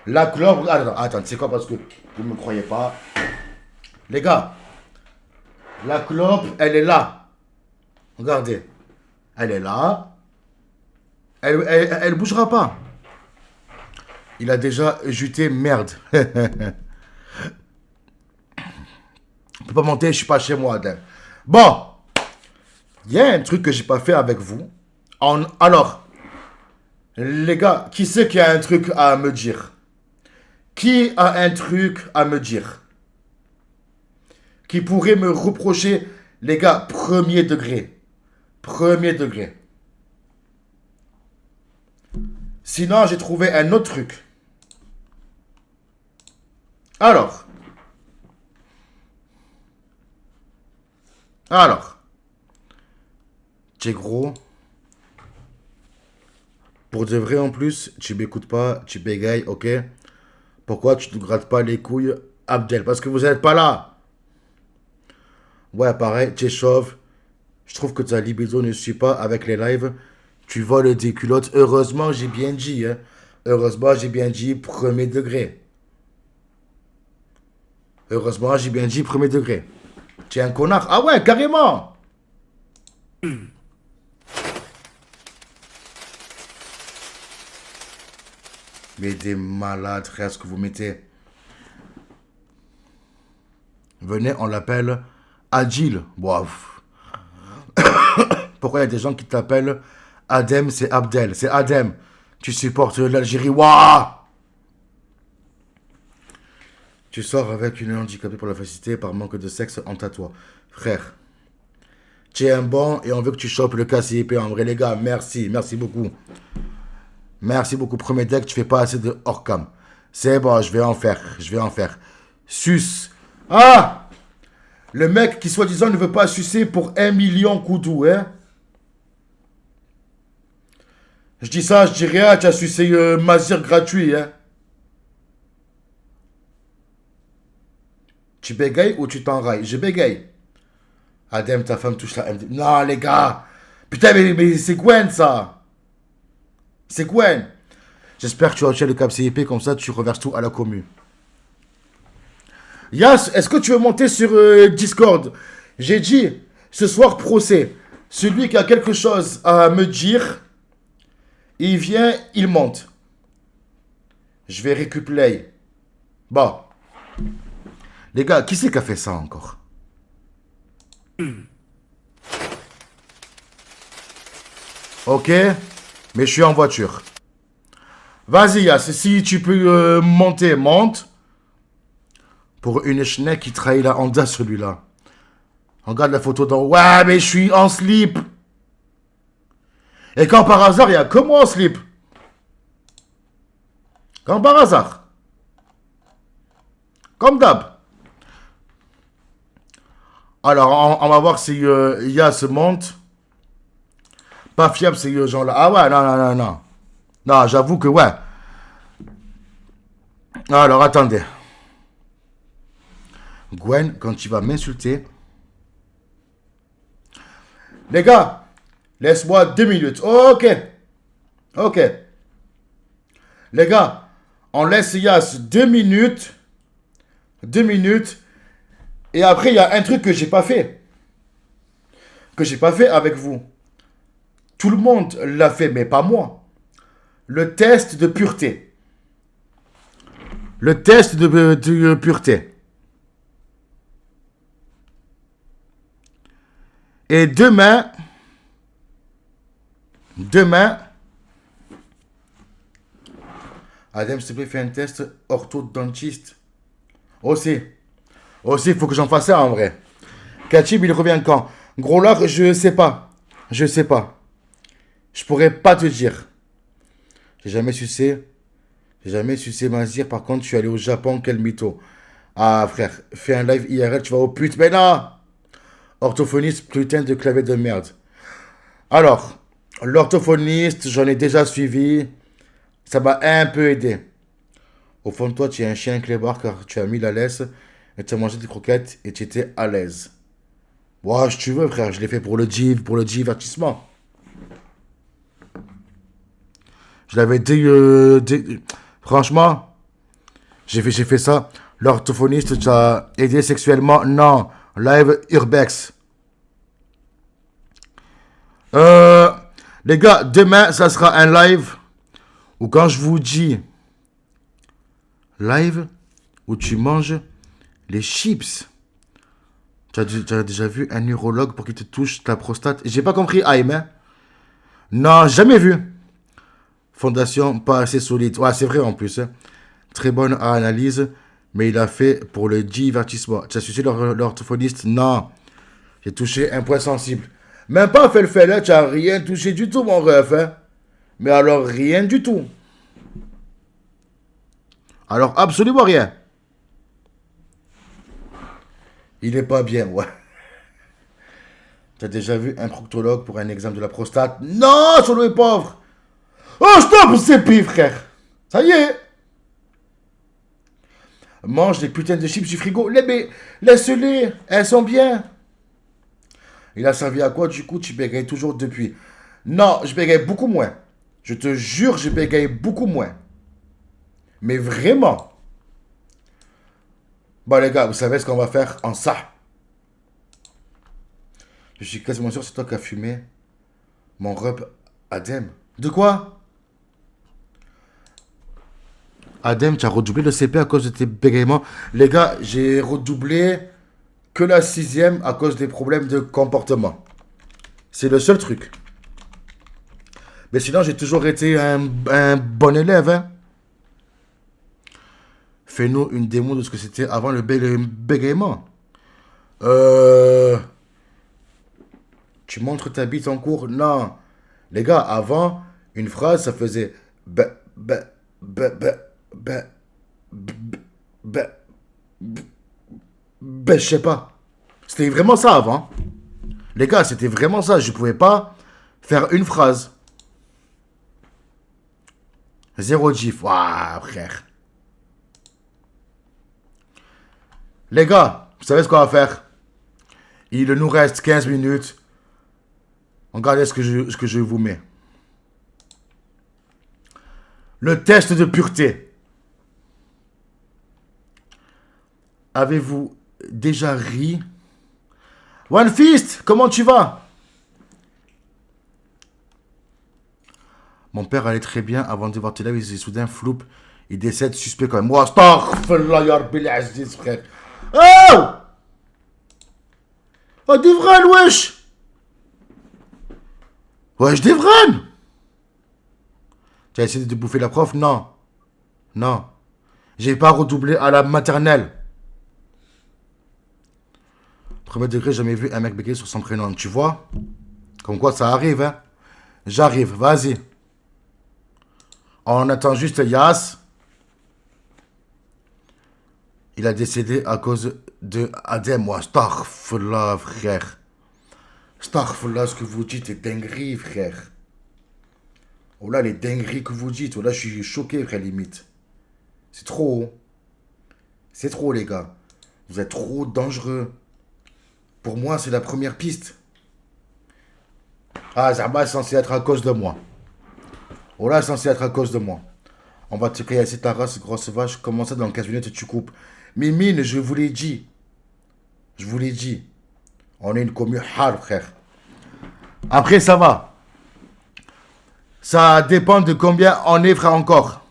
La clope... Attends, tu sais quoi, parce que vous ne me croyez pas. Les gars, la clope, elle est là. Regardez. Elle est là. Elle bougera pas. Il a déjà juté merde. On peut pas monter, je suis pas chez moi, Adem. Bon. Il y a un truc que j'ai pas fait avec vous. Alors, les gars, qui c'est qui a un truc à me dire? Qui a un truc à me dire? Qui pourrait me reprocher, les gars, premier degré. Premier degré. Sinon, j'ai trouvé un autre truc. Alors. Tu es gros. Pour de vrai en plus, tu m'écoutes pas, tu bégayes, ok? Pourquoi tu te grattes pas les couilles, Abdel? Parce que vous n'êtes pas là. Ouais, pareil, tu es chauve. Je trouve que ta libido ne suit pas avec les lives. Tu voles des culottes. Heureusement, j'ai bien dit. Hein. Heureusement, j'ai bien dit premier degré. Heureusement, j'ai bien dit premier degré. Tu es un connard. Ah ouais, carrément. Mais des malades, frère, ce que vous mettez. Venez, on l'appelle Adil. Wow. Pourquoi il y a des gens qui t'appellent Adem, c'est Abdel. C'est Adem. Tu supportes l'Algérie. Waouh. Tu sors avec une handicapée pour la facilité par manque de sexe entre à toi. Frère, tu es un bon et on veut que tu chopes le KCIP. En vrai, les gars, merci. Merci beaucoup. Merci beaucoup. Premier deck, tu fais pas assez de hors-cam. C'est bon, je vais en faire. Je vais en faire. Sus. Ah! Le mec qui, soi-disant, ne veut pas sucer pour 1 million Koudou, hein? Je dis ça, je dis rien, tu as sucé Mazir gratuit, hein? Tu bégayes ou tu t'enrailles? Je bégaye. Adem, ta femme touche la MD. Non, les gars. Putain, mais c'est Gwen, ça. C'est Gwen. J'espère que tu vas acheter le cap CIP, comme ça, tu reverses tout à la commu. Yas, est-ce que tu veux monter sur Discord? J'ai dit, ce soir, procès. Celui qui a quelque chose à me dire, il vient, il monte. Je vais récupérer. Bon. Les gars, qui c'est qui a fait ça encore? Ok, mais je suis en voiture. Vas-y, Yas, si tu peux monter, monte. Pour une schneck qui trahit la Honda, celui-là. Regarde la photo d'en... Ouais, mais je suis en slip. Et quand par hasard, il y a que moi en slip. Quand par hasard. Comme d'hab. Alors, on va voir si Yas monte. Pas fiable, ces gens-là. Ah ouais, non, non, non, non. Non, j'avoue que ouais. Alors, attendez. Gwen, quand tu vas m'insulter... Les gars, laisse-moi 2 minutes. Ok. Ok. Les gars, on laisse Yas 2 minutes. 2 minutes. Et après, il y a un truc que j'ai pas fait. Que j'ai pas fait avec vous. Tout le monde l'a fait, mais pas moi. Le test de pureté. Le test de pureté. Et demain, Adem, s'il te plaît, fais un test orthodontiste. Aussi, il faut que j'en fasse un en vrai. Kachib, il revient quand? Gros lard, je sais pas. Je pourrais pas te dire. J'ai jamais sucé Mazir. Par contre, je suis allé au Japon, quel mytho. Ah, frère, fais un live IRL, tu vas au pute. Mais non! Orthophoniste, putain de clavier de merde. Alors, l'orthophoniste, j'en ai déjà suivi. Ça m'a un peu aidé. Au fond de toi, tu es un chien clébard car tu as mis la laisse et tu as mangé des croquettes et tu étais à l'aise. Ouais, si tu veux, frère, je l'ai fait pour le divertissement. Je l'avais dit, franchement, j'ai fait ça. L'orthophoniste t'a aidé sexuellement? Non. Live Urbex. Les gars, demain, ça sera un live où quand je vous dis live où tu manges les chips. Tu as déjà vu un urologue pour qu'il te touche ta prostate? J'ai pas compris, Aïm. Hein? Non, jamais vu. Fondation pas assez solide. Ouais, c'est vrai en plus. Hein. Très bonne analyse, mais il a fait pour le divertissement. Tu as suivi l'orthophoniste? Non. J'ai touché un point sensible. Même pas fait le fait là, tu as rien touché du tout, mon ref. Hein? Mais alors, rien du tout. Alors, absolument rien. Il est pas bien, ouais. T'as déjà vu un proctologue pour un examen de la prostate? Non, Solo est pauvre. Oh, stop, c'est pire, frère. Ça y est. Mange des putains de chips du frigo. Mais laisse-les, elles sont bien. Il a servi à quoi, du coup, tu bégayes toujours depuis? Non, je bégaye beaucoup moins. Je te jure, je bégaye beaucoup moins. Mais vraiment. Bon, les gars, vous savez ce qu'on va faire en ça. Je suis quasiment sûr que c'est toi qui as fumé mon rub Adem. De quoi? Adem, tu as redoublé le CP à cause de tes bégaiements. Les gars, j'ai redoublé que la 6e à cause des problèmes de comportement. C'est le seul truc. Mais sinon, j'ai toujours été un bon élève. Hein. Fais-nous une démo de ce que c'était avant le bégaiement. Tu montres ta bite en cours? Non. Les gars, avant, une phrase, ça faisait... je sais pas. C'était vraiment ça avant. Les gars, c'était vraiment ça. Je pouvais pas faire une phrase. Zéro gif. Waouh, frère. Les gars, vous savez ce qu'on va faire? Il nous reste 15 minutes. Regardez ce que je vous mets. Le test de pureté. Avez-vous déjà ri? One Fist, comment tu vas? Mon père allait très bien avant de voir tes lives, il est soudain floupe. Il décède suspect quand même. Moi, astaghfirullah ya rabbil aziz, frère. Oh! Oh, Devran, wesh! Wesh, Devran! Tu as essayé de bouffer la prof? Non. Non. J'ai pas redoublé à la maternelle. Premier degré, jamais vu un mec bégayer sur son prénom. Tu vois? Comme quoi ça arrive, hein? J'arrive, vas-y. On attend juste Yas. Il a décédé à cause de Adem. Moi, astaghfirullah, frère. Astaghfirullah, ce que vous dites est dinguerie, frère. Oh là, les dingueries que vous dites. Oh là, je suis choqué, frère, limite. C'est trop. C'est trop, les gars. Vous êtes trop dangereux. Pour moi, c'est la première piste. Ah, Zarba est censé être à cause de moi. Oh là, c'est censé être à cause de moi. On va te casser ta race, grosse vache. Comment ça, dans 15 minutes, tu coupes? Mimine, je vous l'ai dit. Je vous l'ai dit. On est une commune hard, frère. Après, ça va. Ça dépend de combien on est, frère, encore.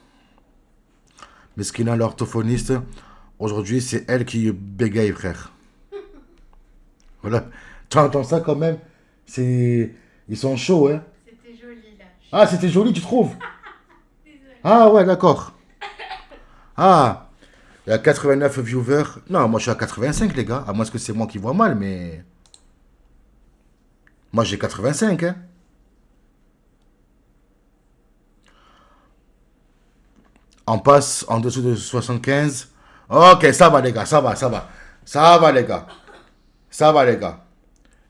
Meskina, l'orthophoniste, aujourd'hui, c'est elle qui bégaye, frère. Voilà. Tu entends ça quand même? C'est... Ils sont chauds, hein? C'était joli là. Ah, c'était joli, tu trouves? Désolée. Ah ouais, d'accord. Ah, il y a 89 viewers. Non, moi je suis à 85, les gars. À moins que c'est moi qui vois mal, mais... Moi j'ai 85, hein. On passe en dessous de 75. Ok, ça va, les gars, ça va, ça va. Ça va, les gars. Ça va, les gars.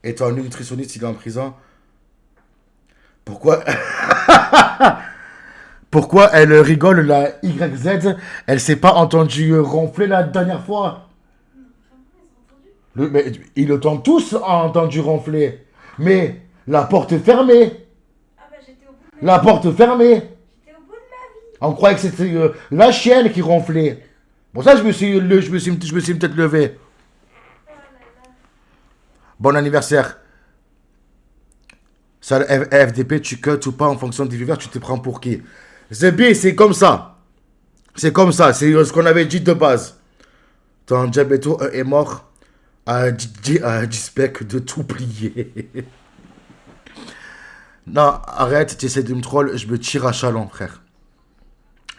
Et ton nutritionniste, il est en prison. Pourquoi... Pourquoi elle rigole, la YZ? Elle s'est pas entendue ronfler la dernière fois. Mais, ils le t'ont tous entendu ronfler. Mais la porte fermée. Ah bah j'étais au bout de ma La porte fermée. J'étais au bout de ma vie. On croyait que c'était la chienne qui ronflait. Pour ça, je me suis peut-être levé. Oh là là. Bon anniversaire. Ça, le FDP, tu cut ou pas en fonction des viewers, tu te prends pour qui? Zébi, c'est comme ça. C'est comme ça, c'est ce qu'on avait dit de base. Ton diabéto est mort. Dispec de tout plier. Non, arrête, tu essaies de me troll, je me tire à Chalon, frère.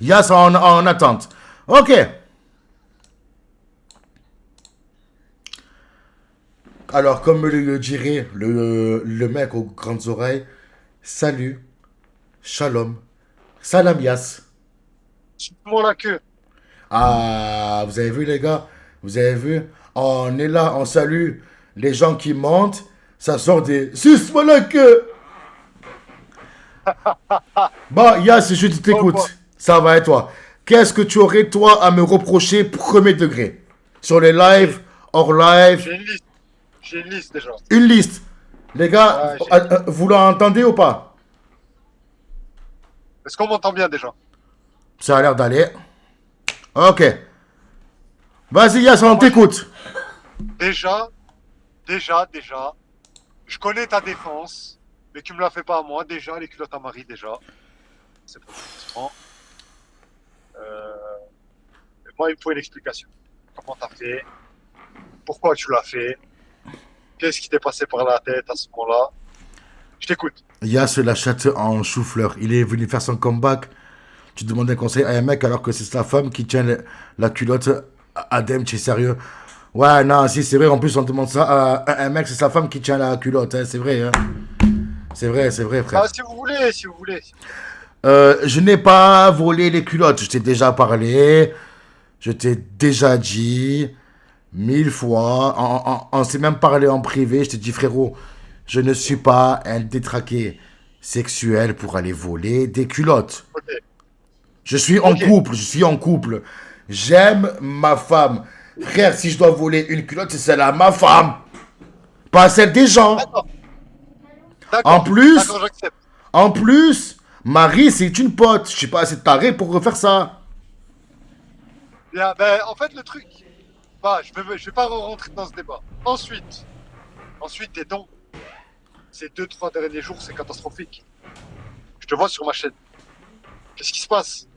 Yas en attente. Ok. Alors, comme me le dirait le mec aux grandes oreilles, salut, shalom, salam yas. Suis-moi la queue. Ah, vous avez vu les gars? Vous avez vu? On est là, on salue les gens qui montent. Ça sort des... Suce-moi la queue. Bon, Yas, je t'écoute. Ça va et toi? Qu'est-ce que tu aurais toi à me reprocher premier degré? Sur les lives, hors live, J'ai une liste. J'ai une liste déjà. une liste. Les gars, Ouais, vous l'entendez ou pas? Est-ce qu'on m'entend bien déjà? Ça a l'air d'aller. Ok. Vas-y, Yas, on t'écoute. Déjà. Je connais ta défense, mais tu me la fais pas à moi. Déjà, les culottes à Marie, déjà. C'est pas frustrant. Moi, il me faut une explication. Comment t'as fait? Pourquoi tu l'as fait? Qu'est-ce qui t'est passé par la tête à ce moment-là? Je t'écoute. Yas la chatte en chou-fleur. Il est venu faire son comeback. Tu demandes un conseil à un mec alors que c'est sa femme qui tient la culotte. Adem, tu es sérieux? Ouais, non, si, c'est vrai. En plus, on demande ça à un mec, c'est sa femme qui tient la culotte. Hein, c'est vrai. Hein. C'est vrai, frère. Ah, si vous voulez, si vous voulez. Je n'ai pas volé les culottes. Je t'ai déjà parlé. Je t'ai déjà dit 1000 fois. On s'est même parlé en privé. Je t'ai dit, frérot, je ne suis pas un détraqué sexuel pour aller voler des culottes. Ok. Je suis en Ok. couple, je suis en couple. J'aime ma femme. Frère, si je dois voler une culotte, c'est celle à ma femme. Pas celle des gens. D'accord. En plus, D'accord, j'accepte. en plus, Marie, c'est une pote. Je suis pas assez taré pour refaire ça. Bien, ben, en fait, le truc. Bah, je vais pas rentrer dans ce débat. Ensuite, tes dons. Ces 2-3 derniers jours, c'est catastrophique. Je te vois sur ma chaîne. Qu'est-ce qui se passe?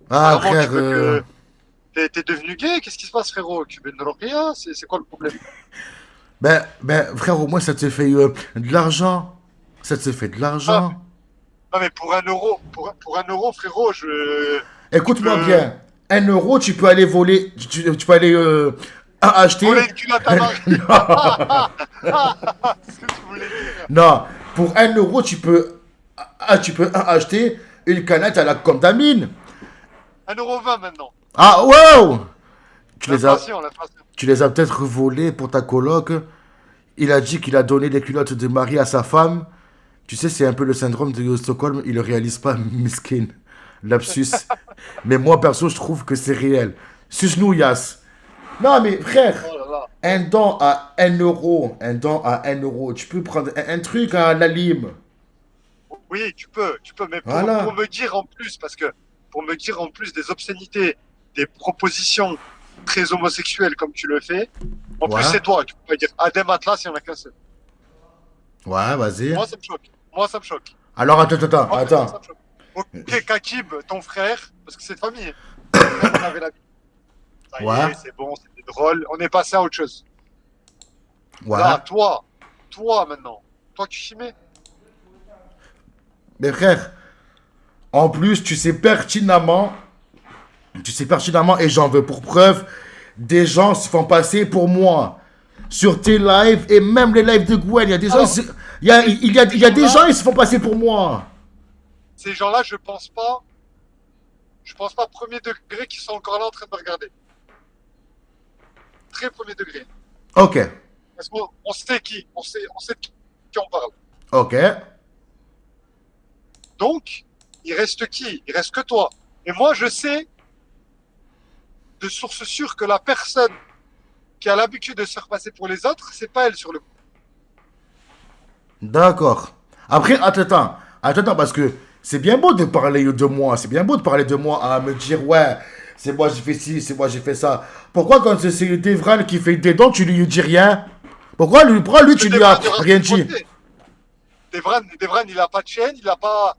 Ah, Vraiment, frère. tu veux que... T'es devenu gay? Qu'est-ce qui se passe, frérot? Tu veux une roquilla? C'est quoi le problème? Ben, frère, au moins, ça te fait de l'argent. Ça te fait de l'argent. Non, mais pour 1 euro, pour 1 euro, frérot, je. Écoute-moi peux- bien. 1 euro, tu peux aller voler. Tu peux aller acheter. Voler une culotte à Marie. C'est ce que tu voulais dire. Non, pour 1 euro, tu peux acheter une canette à la contamine. 1,20 € maintenant. Ah, wow! Tu les as, L'inflation. tu les as peut-être volés pour ta coloc. Il a dit qu'il a donné les culottes de Marie à sa femme. Tu sais, c'est un peu le syndrome de Stockholm. Il le réalise pas, miskin. Lapsus. Mais moi, perso, je trouve que c'est réel. Suce-nous, Yas. Non, mais frère, Oh là là. un don à 1 euro. Un don à 1 euro. Tu peux prendre un truc à la lime. Oui, tu peux, mais Voilà. pour me dire en plus, parce que pour me dire en plus des obscénités, des propositions très homosexuelles comme tu le fais, en Ouais. plus c'est toi, tu peux pas dire Adem Atlas, il y en a qu'un seul. Ouais, vas-y. Moi ça me choque. Moi ça me choque. Alors, attends. Moi, ça me choque. Ok, Kakib, ton frère, parce que c'est de famille. On avait l'habitude. Ça y Ouais. est, c'est bon, c'était drôle. On est passé à autre chose. Ouais. Là, toi maintenant. Toi qui chimais. Mais frère, en plus, tu sais pertinemment, et j'en veux pour preuve, des gens se font passer pour moi. Sur tes lives et même les lives de Gwen, il y a des gens, Alors, il y a des gens, ils se font passer pour moi. Ces gens-là, je pense pas premier degré qu'ils sont encore là en train de me regarder. Très premier degré. Ok, Parce qu'on sait qui, on sait de qui on parle. ok. Donc, il reste qui? Il reste que toi. Et moi, je sais de source sûre que la personne qui a l'habitude de se faire passer pour les autres, c'est pas elle sur le coup. D'accord. Après, attends, parce que c'est bien beau de parler de moi, c'est bien beau de parler de moi, à me dire, ouais, c'est moi j'ai fait ci, c'est moi j'ai fait ça. Pourquoi quand c'est Devran qui fait des dons, tu lui dis rien? Pourquoi lui tu lui as rien dit? Devran, il a pas de chaîne, il a pas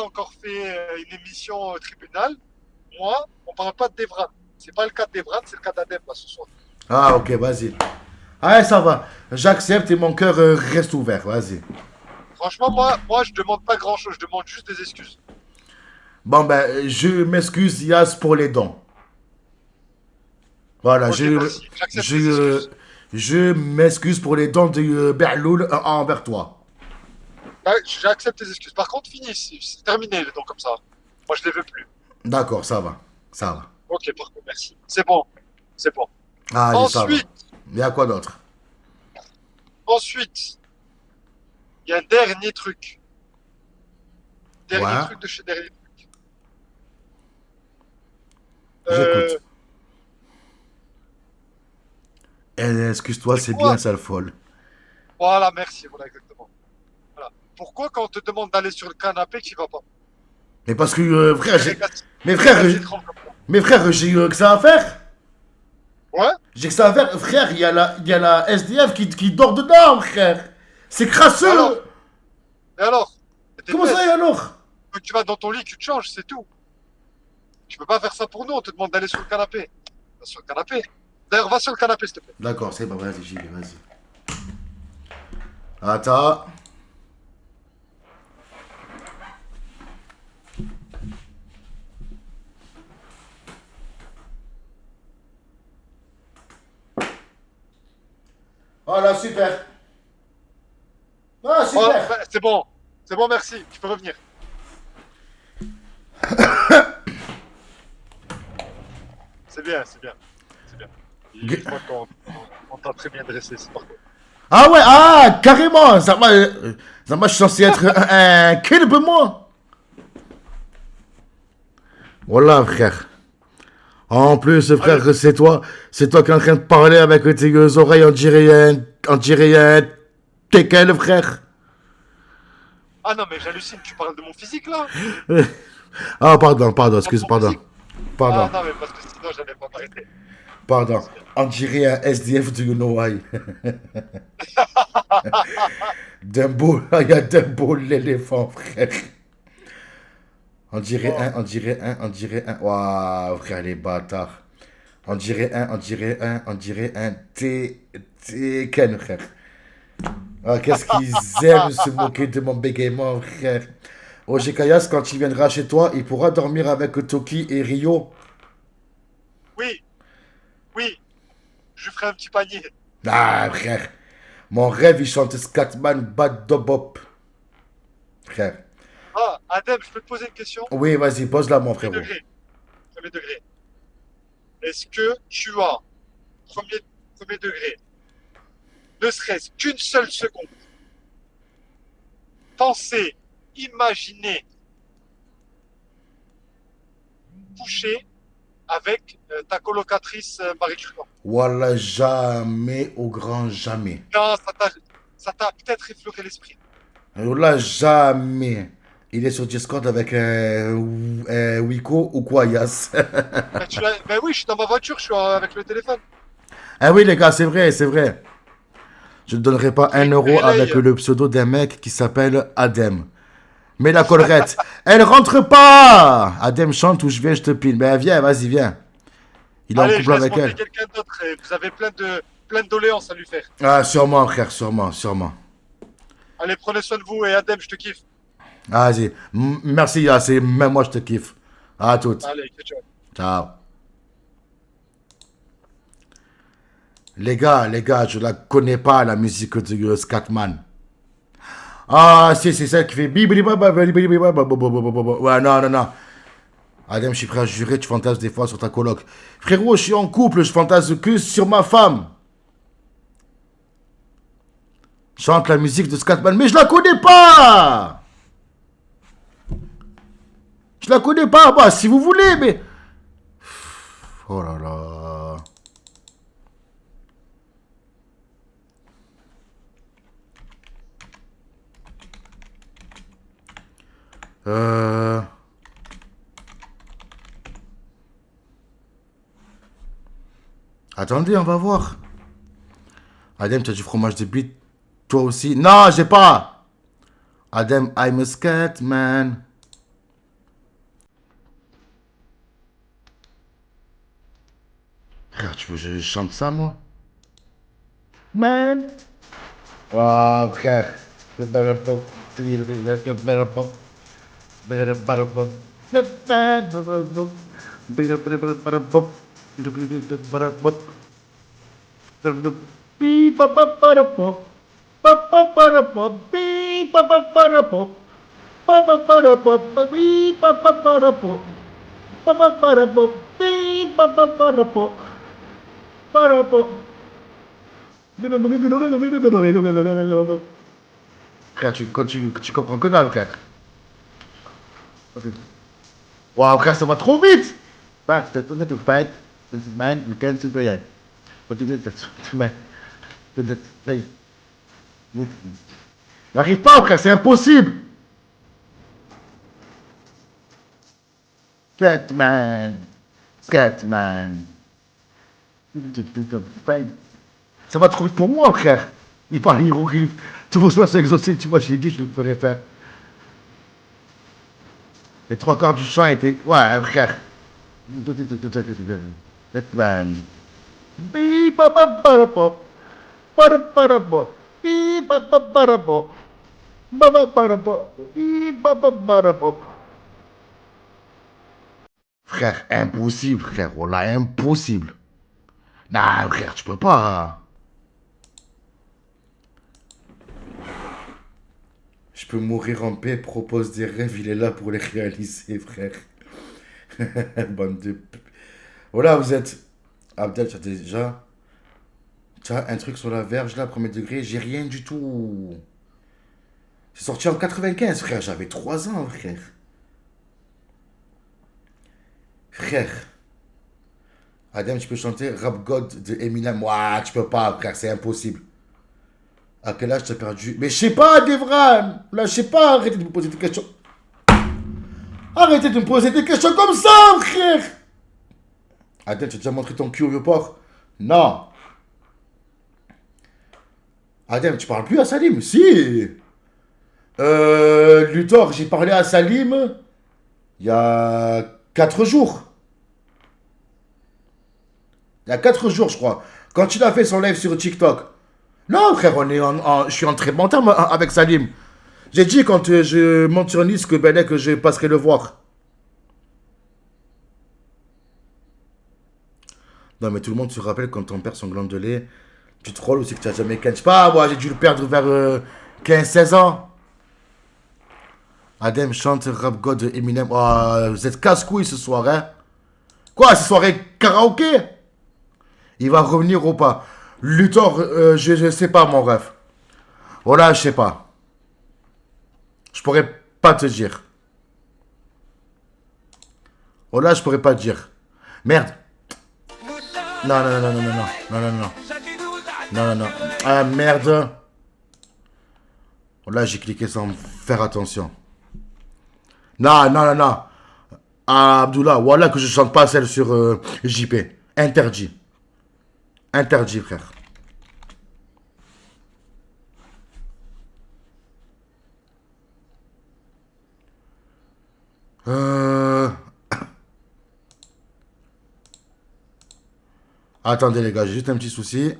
encore fait une émission au tribunal. Moi, on parle pas de Devran. C'est pas le cas de Devran, c'est le cas d'Adem là ce soir. Ah, ok, vas-y. Ah, ça va. J'accepte et mon cœur reste ouvert, vas-y. Franchement, moi, je demande pas grand-chose, je demande juste des excuses. Bon, ben, je m'excuse, Yas, pour les dons. Voilà, Ok, merci. J'accepte tes excuses. je m'excuse pour les dons de Berloul envers toi. Ouais, j'accepte tes excuses. Par contre, finis, c'est terminé les dons comme ça. Moi, je les veux plus. D'accord, ça va. Ça va. Ok, par contre, merci. C'est bon, c'est bon. Allez, ça va. Ensuite, Il y a quoi d'autre? il y a un dernier truc. Dernier Ouais. truc de chez Dernier Truc. J'écoute. Excuse-toi, c'est quoi bien, sale folle. Voilà, merci, voilà, exactement. Voilà. Pourquoi quand on te demande d'aller sur le canapé, tu vas pas? Mais parce que, frère, Les gars, mes frères, j'ai que ça à faire. Ouais. J'ai que ça à faire. Frère, il y a la SDF qui dort dedans, frère. C'est crasseux. Et alors T'es Comment ça, bête. et alors? Quand tu vas dans ton lit, tu te changes, c'est tout. Tu peux pas faire ça pour nous, on te demande d'aller sur le canapé. Va sur le canapé. D'ailleurs, va sur le canapé, s'il te plaît. D'accord, c'est bon, vas-y, j'y vais, vas-y. Attends. Voilà, super. Ah, Oh, super. bah, c'est bon, merci, tu peux revenir. C'est bien, c'est bien. C'est bien. Je crois qu'on t'a très bien dressé, c'est parfait. Ah ouais, ah, carrément. Ça je suis censé être un kelb, moi. Voilà, frère. En plus, frère, Allez. c'est toi qui es en train de parler avec tes oreilles, on dirait un teckel, frère. Ah non, mais j'hallucine, tu parles de mon physique là? Ah, pardon, excuse, Mon pardon. physique. Pardon, Ah non, mais parce que sinon j'allais pas m'arrêter. pardon. On dirait un SDF du Noailles. Dumbo, il y a Dumbo l'éléphant, frère. On dirait un. Waouh, frère, les bâtards. On dirait un Ken, frère. Ah, qu'est-ce qu'ils aiment se moquer de mon bégaiement, frère. Ojekayas, quand il viendra chez toi, il pourra dormir avec Toki et Rio. Oui, je ferai un petit panier. Ah, frère. Mon rêve, il chante Scatman Bad Dobop. Frère. Ah, Adem, je peux te poser une question? Oui, vas-y, pose-la, mon Premier frérot. degré. Premier degré. Est-ce que tu as, premier degré, ne serait-ce qu'une seule seconde, pensé, imaginé, coucher avec ta colocatrice Marie Turcan? Voilà, jamais, au grand jamais. Non, ça t'a peut-être effleuré l'esprit. Voilà, jamais. Il est sur Discord avec un Wiko ou quoi, Yas. Ben oui, je suis dans ma voiture, je suis avec le téléphone. Ah oui, les gars, c'est vrai, c'est vrai. Je ne donnerai pas 1 euro Réveille. avec le pseudo d'un mec qui s'appelle Adem. Mets la collerette. Elle rentre pas. Adem chante où je vais, je te pile. Ben viens, vas-y, viens. Il est en Allez, je couple laisse avec monter elle. quelqu'un d'autre et vous avez plein de doléances à lui faire. Ah, sûrement, frère, sûrement, sûrement. Allez, prenez soin de vous et Adem, je te kiffe. Vas-y. Merci, Yassé. Même moi, je te kiffe. À toutes. Allez, ciao. Ciao. Les gars, je la connais pas, la musique de Scatman. Ah, si, c'est celle qui fait bibli baba, bibli baba, baba, baba, baba. Ouais, non, non, non. Adem, je suis prêt à jurer, tu fantasmes des fois sur ta coloc. Frérot, je suis en couple, je fantasme que sur ma femme. Chante la musique de Scatman, mais je la connais pas. Je la connais pas, bah, si vous voulez, mais... Oh là là... Attendez, on va voir. Adem, tu as du fromage de bite. Toi aussi. Non, j'ai pas. Adem, I'm a scat man. Frère, tu veux que je chante ça, moi? Man. Oh, frère. Frère, tu comprends que dalle, frère. Waouh, frère, ça va trop vite. J'arrive pas, frère, c'est impossible. Scatman. Scatman. Ça va trop vite pour moi, frère. Il parle hiéroglyphe. Tout vos soins sont exaucés, tu vois, j'ai dit, je le ferais faire. Les trois quarts du chant étaient... Ouais, frère. Scatman. Frère, impossible, frère. Oh là, impossible. Non, frère, tu peux pas. Je peux mourir en paix, propose des rêves, il est là pour les réaliser, frère. Bande de... Voilà, vous êtes... Abdel, tu as déjà... Tu as un truc sur la verge, là, premier degré, j'ai rien du tout. C'est sorti en 95, frère, j'avais 3 ans, frère. Frère. Adem, tu peux chanter Rap God de Eminem. Ouah, tu peux pas, frère, c'est impossible. À quel âge t'as perdu? Mais je sais pas, Devran. Là, je sais pas, arrêtez de me poser des questions. Arrêtez de me poser des questions comme ça, frère. Adem, tu as déjà montré ton cul au vieux-port? Non. Adem, tu parles plus à Salim? Si. Luthor, j'ai parlé à Salim il y a 4 jours. Il y a 4 jours, je crois. Quand il a fait son live sur TikTok. Non, frère, je suis en très bon terme avec Salim. J'ai dit quand je monte sur Nice que je passerai le voir. Non, mais tout le monde se rappelle quand on perd son gland de lait. Tu trolls aussi que tu n'as jamais ken. Je sais pas, moi, j'ai dû le perdre vers 15-16 ans. Adem chante Rap God de Eminem. Oh, vous êtes casse-couilles ce soir, hein? Quoi, ce soirée karaoké? Il va revenir ou pas? Luthor, je sais pas, mon ref. Voilà, je sais pas. Je pourrais pas te dire. Voilà, je pourrais pas te dire. Merde. Non, non, non, non, non, non, non, non, non. Non, non, non. Ah, merde. Là, j'ai cliqué sans faire attention. Non, non, non, non. Ah, Abdullah, voilà que je chante pas celle sur JP. Interdit. Interdit, frère. Attendez les gars, j'ai juste un petit souci.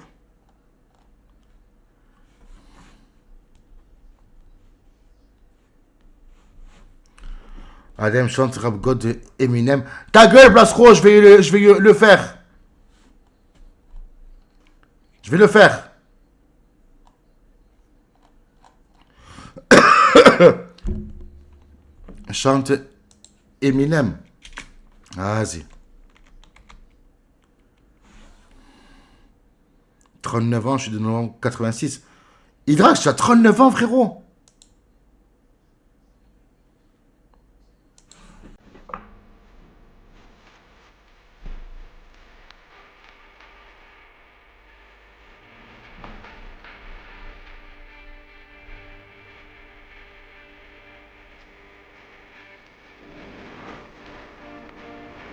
Adem chante Rap God de Eminem. Ta gueule, Blasro, je vais le faire. Je vais le faire. Chante Eminem. Vas-y. 39 ans, je suis de 1986. Hydrax, tu as 39 ans, frérot.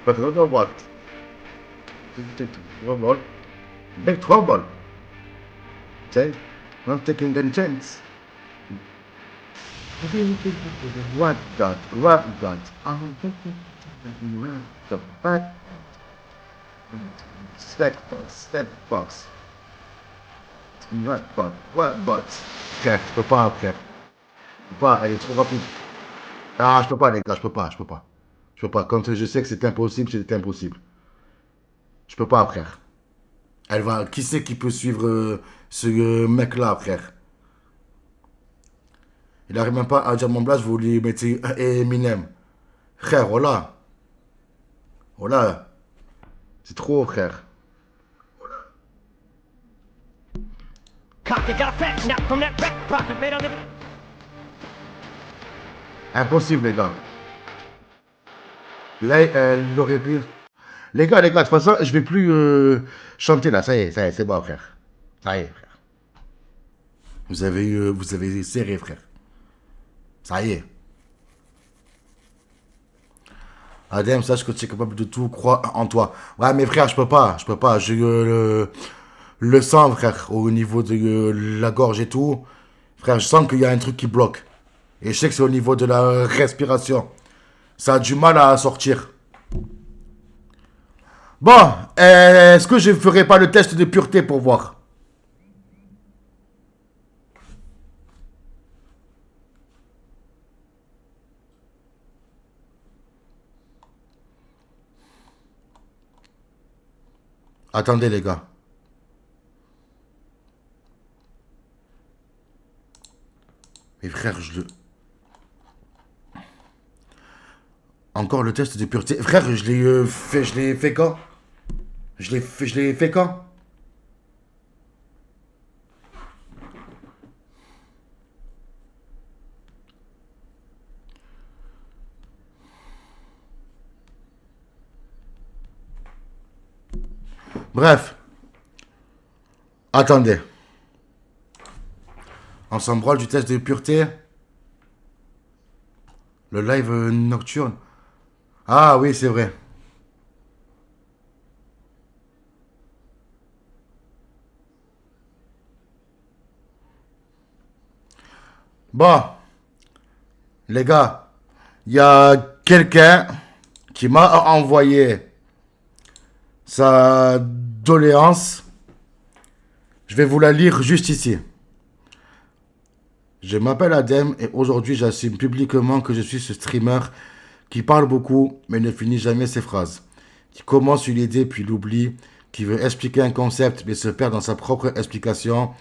But I don't know what. Trouble. Big trouble. Okay? Not taking the chance. What God? What God? The back. Step box. What God? What God? Frère, je peux pas, frère. Je peux pas, elle est trop rapide. Ah, je peux pas, les gars, je peux pas. Je peux pas. Comme je sais que c'est impossible, c'est impossible. Je peux pas, frère. Elle va. Qui c'est qui peut suivre ce mec-là, frère? Il arrive même pas à dire mon blast, vous lui mettez Eminem. Frère, voilà. Voilà. C'est trop, frère. Impossible, les gars. Là, il aurait pu. Les gars, de toute façon, je vais plus chanter là. Ça y est, c'est bon, frère. Ça y est, frère. Vous avez serré, frère. Ça y est. Adem, sache que tu es capable de tout, crois en toi. Ouais, mais frère, je peux pas. J'ai le sang, frère, au niveau de la gorge et tout. Frère, je sens qu'il y a un truc qui bloque. Et je sais que c'est au niveau de la respiration. Ça a du mal à sortir. Bon, est-ce que je ne ferai pas le test de pureté pour voir? Attendez les gars. Mais frère, Encore le test de pureté. Frère, je l'ai fait quand? Je l'ai fait quand? Bref. Attendez. On s'embrouille du test de pureté. Le live nocturne. Ah oui, c'est vrai. Bon, les gars, il y a quelqu'un qui m'a envoyé sa doléance. Je vais vous la lire juste ici. Je m'appelle Adem et aujourd'hui j'assume publiquement que je suis ce streamer qui parle beaucoup mais ne finit jamais ses phrases, qui commence une idée puis l'oublie, qui veut expliquer un concept mais se perd dans sa propre explication,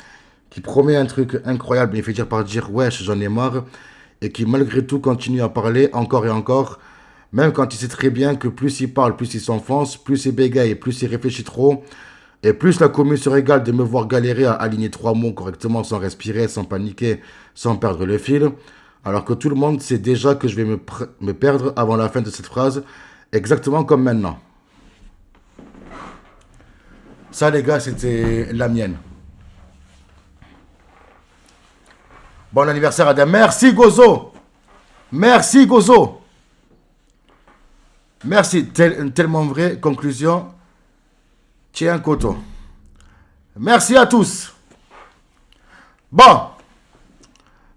qui promet un truc incroyable mais fait dire par dire wesh j'en ai marre, et qui malgré tout continue à parler encore et encore, même quand il sait très bien que plus il parle, plus il s'enfonce, plus il bégaye, plus il réfléchit trop, et plus la commune se régale de me voir galérer à aligner 3 mots correctement sans respirer, sans paniquer, sans perdre le fil, alors que tout le monde sait déjà que je vais me perdre avant la fin de cette phrase, exactement comme maintenant. Ça les gars, c'était la mienne. Bon anniversaire Adam. Merci Gozo. Merci Gozo. Merci. Tellement vrai. Conclusion. Tiens Koto. Merci à tous. Bon.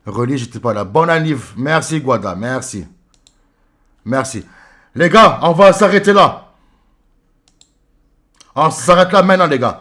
Relis, j'étais pas là. Bonne anniv. Merci Guada. Merci. Merci. Les gars, on va s'arrêter là. On s'arrête là maintenant, les gars.